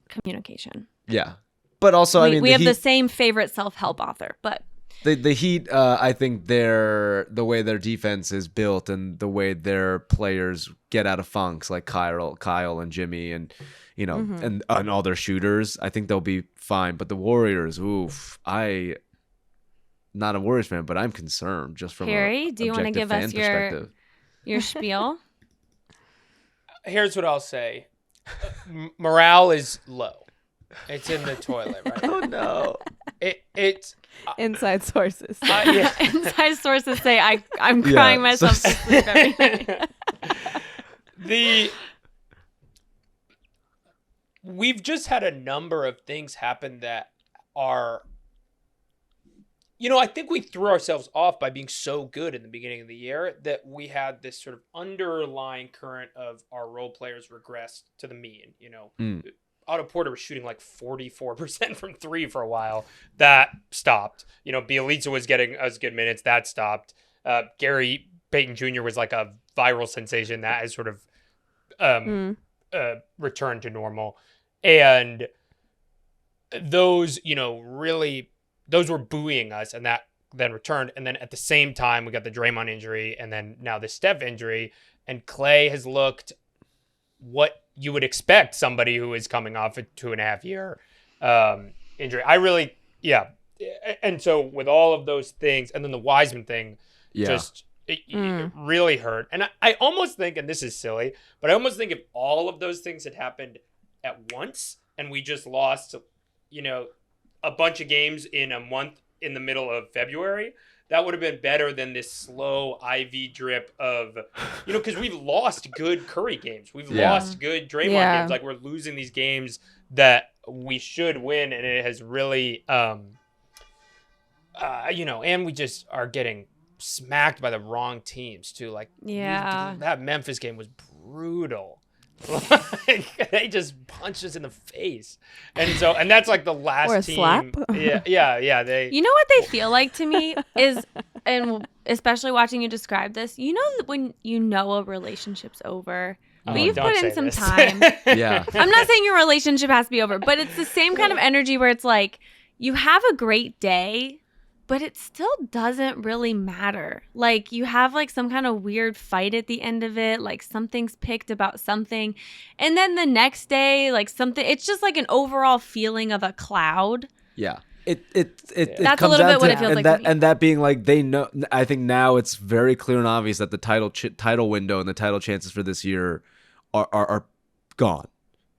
communication. Yeah, but also we the have Heat, the same favorite self-help author, but the Heat. I think the way their defense is built and the way their players get out of funks, like Kyle and Jimmy, and and all their shooters. I think they'll be fine. But the Warriors, oof, not a Warriors fan, but I'm concerned just from Harry, a do you want to objective give fan us perspective. your spiel? Here's what I'll say. Morale is low. It's in the toilet right now. Oh no! It's Inside sources. yeah. Inside sources say I'm crying myself to sleep every night. We've just had a number of things happen that are, I think we threw ourselves off by being so good in the beginning of the year that we had this sort of underlying current of our role players regressed to the mean. Otto Porter was shooting like 44% from three for a while. That stopped. Bielitsa was getting us good minutes. That stopped. Gary Payton Jr. was like a viral sensation that has sort of returned to normal. And those, those were buoying us, and that then returned. And then at the same time, we got the Draymond injury, and then now the Steph injury. And Clay has looked what you would expect somebody who is coming off a 2.5-year injury. And so with all of those things, and then the Wiseman thing, it really hurt. And I almost think, and this is silly, but I almost think if all of those things had happened at once, and we just lost, a bunch of games in a month in the middle of February, that would have been better than this slow IV drip of, because we've lost good Curry games. We've lost good Draymond games. Like, we're losing these games that we should win, and it has really, and we just are getting smacked by the wrong teams too. Like, that Memphis game was brutal. They just punched us in the face, and that's like the last Or a team. slap? Yeah. They. You know what they feel like to me is, and especially watching you describe this, when a relationship's over, but you've don't put in say some this. time. Yeah. I'm not saying your relationship has to be over, but it's the same kind of energy where it's like you have a great day, but it still doesn't really matter. Like, you have like some kind of weird fight at the end of it, like something's picked about something, and then the next day, like something, it's just like an overall feeling of a cloud. Yeah. It That's comes a little down bit what to- it feels and like to that me. and that being like, they know. I think now it's very clear and obvious that the title window and the title chances for this year are gone.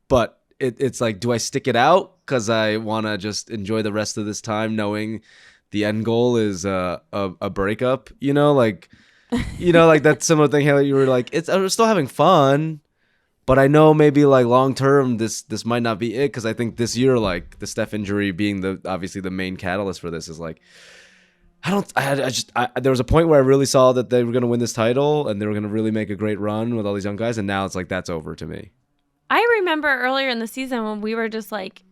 But it's like, do I stick it out because I want to just enjoy the rest of this time knowing the end goal is a breakup? Like that similar thing. How you were like, we're still having fun. But I know maybe like long term this might not be it, because I think this year, like the Steph injury being obviously the main catalyst for this, is like, there was a point where I really saw that they were going to win this title and they were going to really make a great run with all these young guys, and now it's like that's over to me. I remember earlier in the season when we were just like,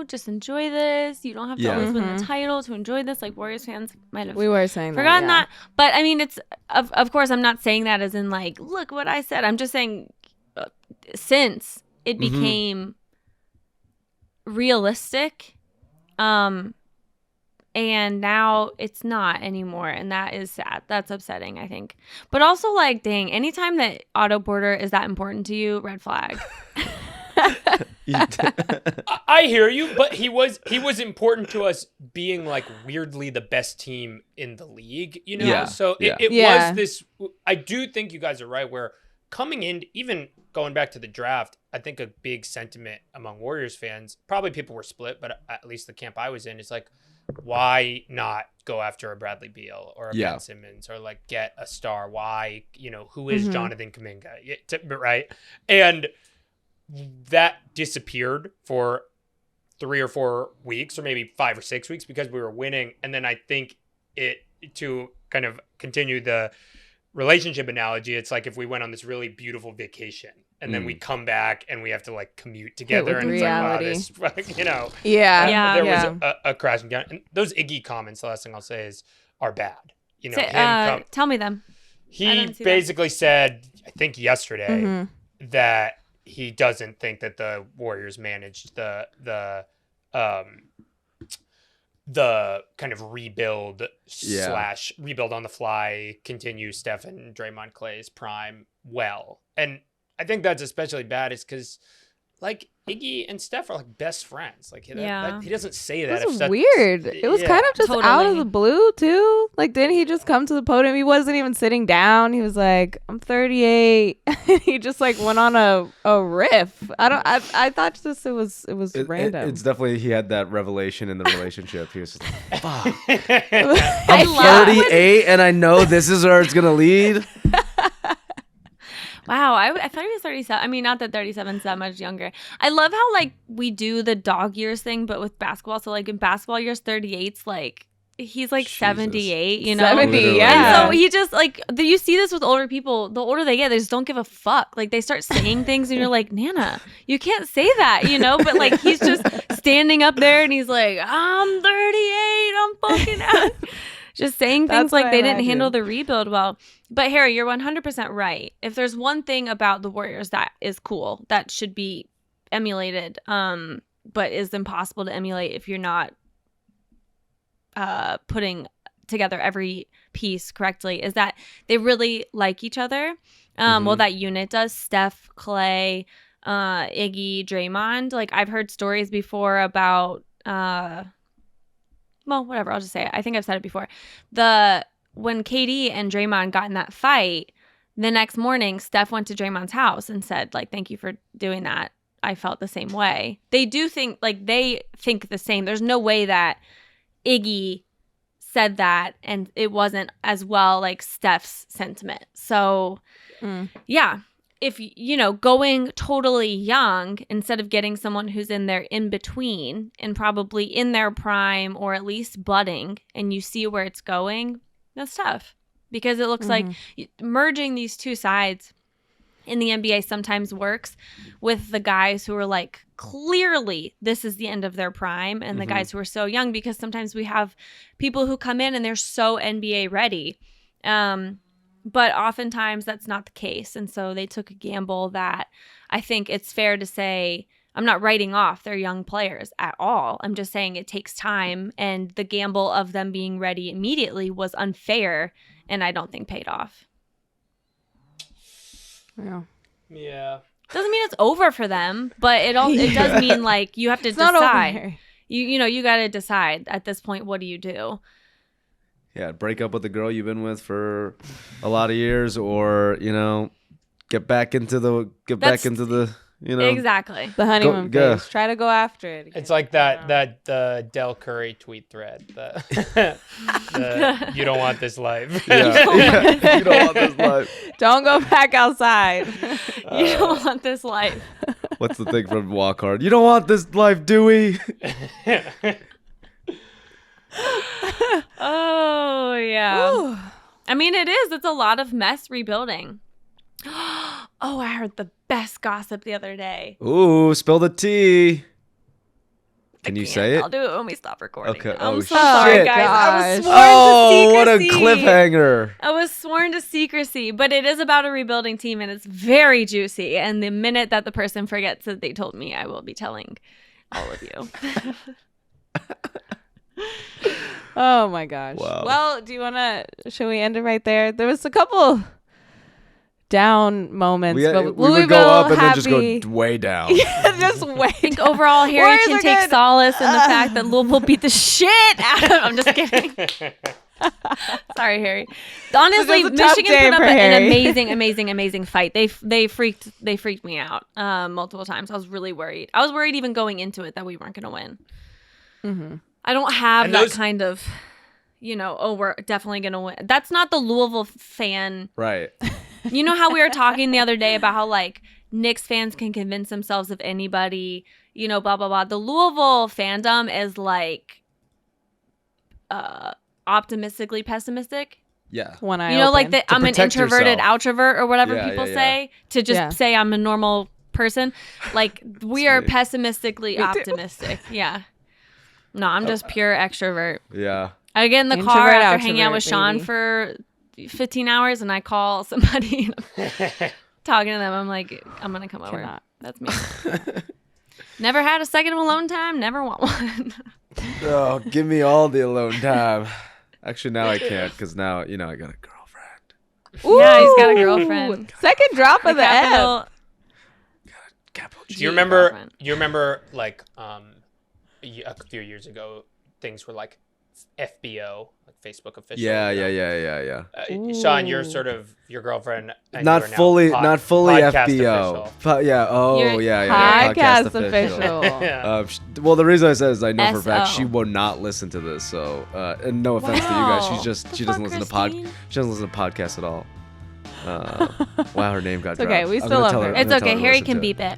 just enjoy this. You don't have to Yeah. always win the title to enjoy this. Like, Warriors fans might have We were saying forgotten that. that. But I mean, it's of course, I'm not saying that as in like, look what I said. I'm just saying since it became realistic, and now it's not anymore, and that is sad. That's upsetting, I think. But also, like, dang, anytime that Otto Porter is that important to you, red flag. I hear you, but he was important to us being like weirdly the best team in the league, you know? Yeah. So Yeah. it Yeah. was this, I do think you guys are right, where coming in, even going back to the draft, I think a big sentiment among Warriors fans, probably people were split, but at least the camp I was in, is like, why not go after a Bradley Beal or a Ben Simmons or like get a star? Why, you know, who is Jonathan Kuminga? Right. And that disappeared for 3 or 4 weeks, or maybe 5 or 6 weeks, because we were winning. And then I think to kind of continue the relationship analogy, it's like if we went on this really beautiful vacation and then we come back and we have to like commute together, and reality. it's like, wow, this, you know, Yeah. there was a crashing down. And those Iggy comments, the last thing I'll say is, are bad. You know, tell me them. He basically said, I think yesterday, that he doesn't think that the Warriors managed the kind of rebuild on the fly, continue Steph and Draymond Clay's prime well. And I think that's especially bad is because like Iggy and Steph are like best friends. Like he doesn't say that. It was weird. It was kind of just out of the blue too. Like, didn't he just come to the podium? He wasn't even sitting down. He was like, "I'm 38." He just like went on a riff. I thought it was random. It's definitely, he had that revelation in the relationship. He was just like, fuck. I I'm 38 and I know this is where it's gonna lead. Wow, I thought he was 37. I mean, not that 37 is that much younger. I love how, like, we do the dog years thing, but with basketball. So, like, in basketball years, 38's, like, he's, like, Jesus. 78, you know? 70, Literally. yeah. And so he just, like, you see this with older people. The older they get, they just don't give a fuck. Like, they start saying things, and you're like, Nana, you can't say that, you know? But, like, he's just standing up there, and he's like, I'm 38, I'm fucking out. Just saying things like they didn't handle the rebuild well. But Harry, you're 100% right. If there's one thing about the Warriors that is cool, that should be emulated, but is impossible to emulate if you're not putting together every piece correctly, is that they really like each other. Well, that unit does. Steph, Clay, Iggy, Draymond. Like, I've heard stories before about well, whatever, I'll just say it. I think I've said it before. When KD and Draymond got in that fight, the next morning, Steph went to Draymond's house and said, like, thank you for doing that. I felt the same way. They think the same. There's no way that Iggy said that and it wasn't as well like Steph's sentiment. So, yeah. If, you know, going totally young instead of getting someone who's in their in between and probably in their prime or at least budding, and you see where it's going, that's tough because it looks like merging these two sides in the NBA sometimes works with the guys who are like, clearly this is the end of their prime, and the guys who are so young, because sometimes we have people who come in and they're so NBA ready. But oftentimes that's not the case. And so they took a gamble that I think it's fair to say, I'm not writing off their young players at all. I'm just saying it takes time. And the gamble of them being ready immediately was unfair and I don't think paid off. Yeah. Doesn't mean it's over for them, but it does mean like you have to decide. You got to decide at this point, what do you do? Yeah, break up with the girl you've been with for a lot of years, or, you know, get back into the you know, exactly the honeymoon phase. Try to go after it again. It's like that Del Curry tweet thread. You don't want this life. Yeah. You don't want this life. Don't go back outside. You don't want this life. What's the thing from Walk Hard? You don't want this life, Dewey. Oh, yeah. Ooh. I mean, it is. It's a lot of mess rebuilding. Oh, I heard the best gossip the other day. Ooh, spill the tea. Can you say it? I'll do it when we stop recording. Okay. I'm so sorry, guys. I was sworn Oh, what a to secrecy. cliffhanger. I was sworn to secrecy, but it is about a rebuilding team, and it's very juicy. And the minute that the person forgets that they told me, I will be telling all of you. Oh my gosh. Wow. Well, should we end it right there? There was a couple down moments. We but would go up and then just happy. go way down. Yeah, just way I think down. overall, Harry Warriors can are take good. solace in the fact that Louisville beat the shit out of him. I'm just kidding. Sorry, Harry. Honestly, It was a tough Michigan day put up for an Harry. amazing fight. They freaked me out multiple times. I was really worried. I was worried even going into it that we weren't going to win. Mm-hmm. I don't have And that those- kind of, we're definitely going to win. That's not the Louisville fan. Right. You know how we were talking the other day about how like Knicks fans can convince themselves of anybody, blah blah blah. The Louisville fandom is like optimistically pessimistic. Yeah. One eye Like open. that To I'm an protect introverted yourself. outrovert or whatever Yeah, people yeah, yeah. say to just Yeah. say I'm a normal person. Like we are me. pessimistically Me too. optimistic. Yeah. No, I'm just pure extrovert. Yeah. I get in the Introvert, car after hanging out outrovert, with Sean baby. for 15 hours and I call somebody and I'm talking to them. I'm like, I'm going to come over. Cannot. That's me. Never had a second of alone time. Never want one. Oh, give me all the alone time. Actually, now I can't because now, I got a girlfriend. Yeah, he's got a Ooh. girlfriend. Second drop of the F. Capital- Capital Do G. you remember? girlfriend. You remember like a few years ago, things were like FBO, like Facebook official. Yeah. Sean, you're Ooh. sort of your girlfriend. And Not you are now fully podcast FBO. official. Yeah. Oh, You're yeah. Podcast official. Yeah. Well, the reason I said is I know for a fact SO. she will not listen to this. So, and no offense to you guys, Wow. she The doesn't fuck, listen to Christine? She doesn't listen to podcasts at all. Wow, her name got It's okay, dropped. we I'm still gonna love tell her. I'm It's gonna tell okay. her to Harry listen can to beep it.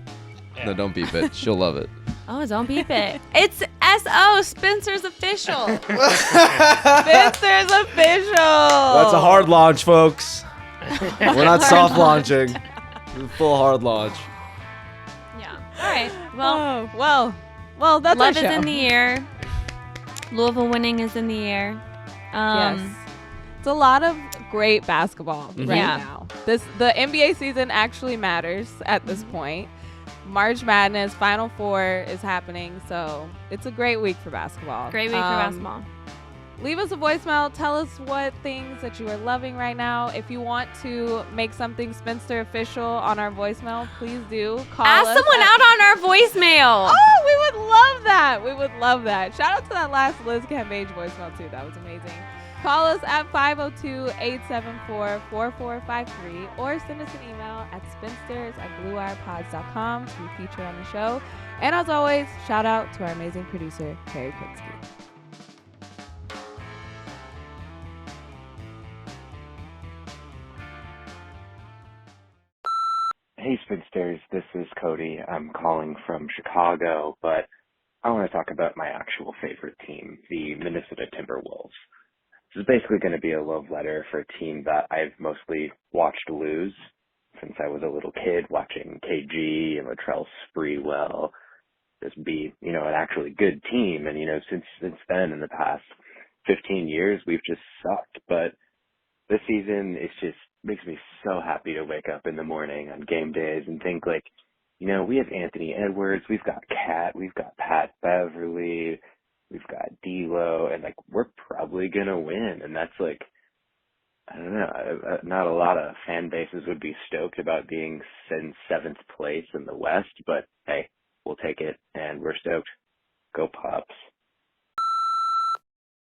Yeah. No, don't beep it. She'll love it. Oh, don't beep it. It's SO, Spencer's official. Spencer's official. That's a hard launch, folks. We're not soft launching. Full hard launch. Yeah. All right. Well, Well, that's love our is show. in the air. Louisville winning is in the air. Yes. It's a lot of great basketball right Yeah. now. The NBA season actually matters at this point. March Madness, Final Four is happening, so it's a great week for basketball. Great week for basketball. Leave us a voicemail. Tell us what things that you are loving right now. If you want to make something Spinster official on our voicemail, please do. Call Ask us someone at- out on our voicemail. Oh, we would love that. We would love that. Shout out to that last Liz Cambage voicemail, too. That was amazing. Call us at 502-874-4453 or send us an email at spinsters@bluewirepods.com to be featured on the show. And as always, shout out to our amazing producer, Harry Krinsky. Hey, Spinsters, this is Cody. I'm calling from Chicago, but I want to talk about my actual favorite team, the Minnesota Timberwolves. This is basically going to be a love letter for a team that I've mostly watched lose since I was a little kid, watching KG and Latrell Sprewell just be, an actually good team. And, since then, in the past 15 years, we've just sucked. But this season, it just makes me so happy to wake up in the morning on game days and think like, we have Anthony Edwards, we've got Kat, we've got Pat Beverly, we've got D'Lo, and like we're probably gonna win. And that's like, I don't know, not a lot of fan bases would be stoked about being in 7th place in the West, but hey, we'll take it, and we're stoked. Go Pops.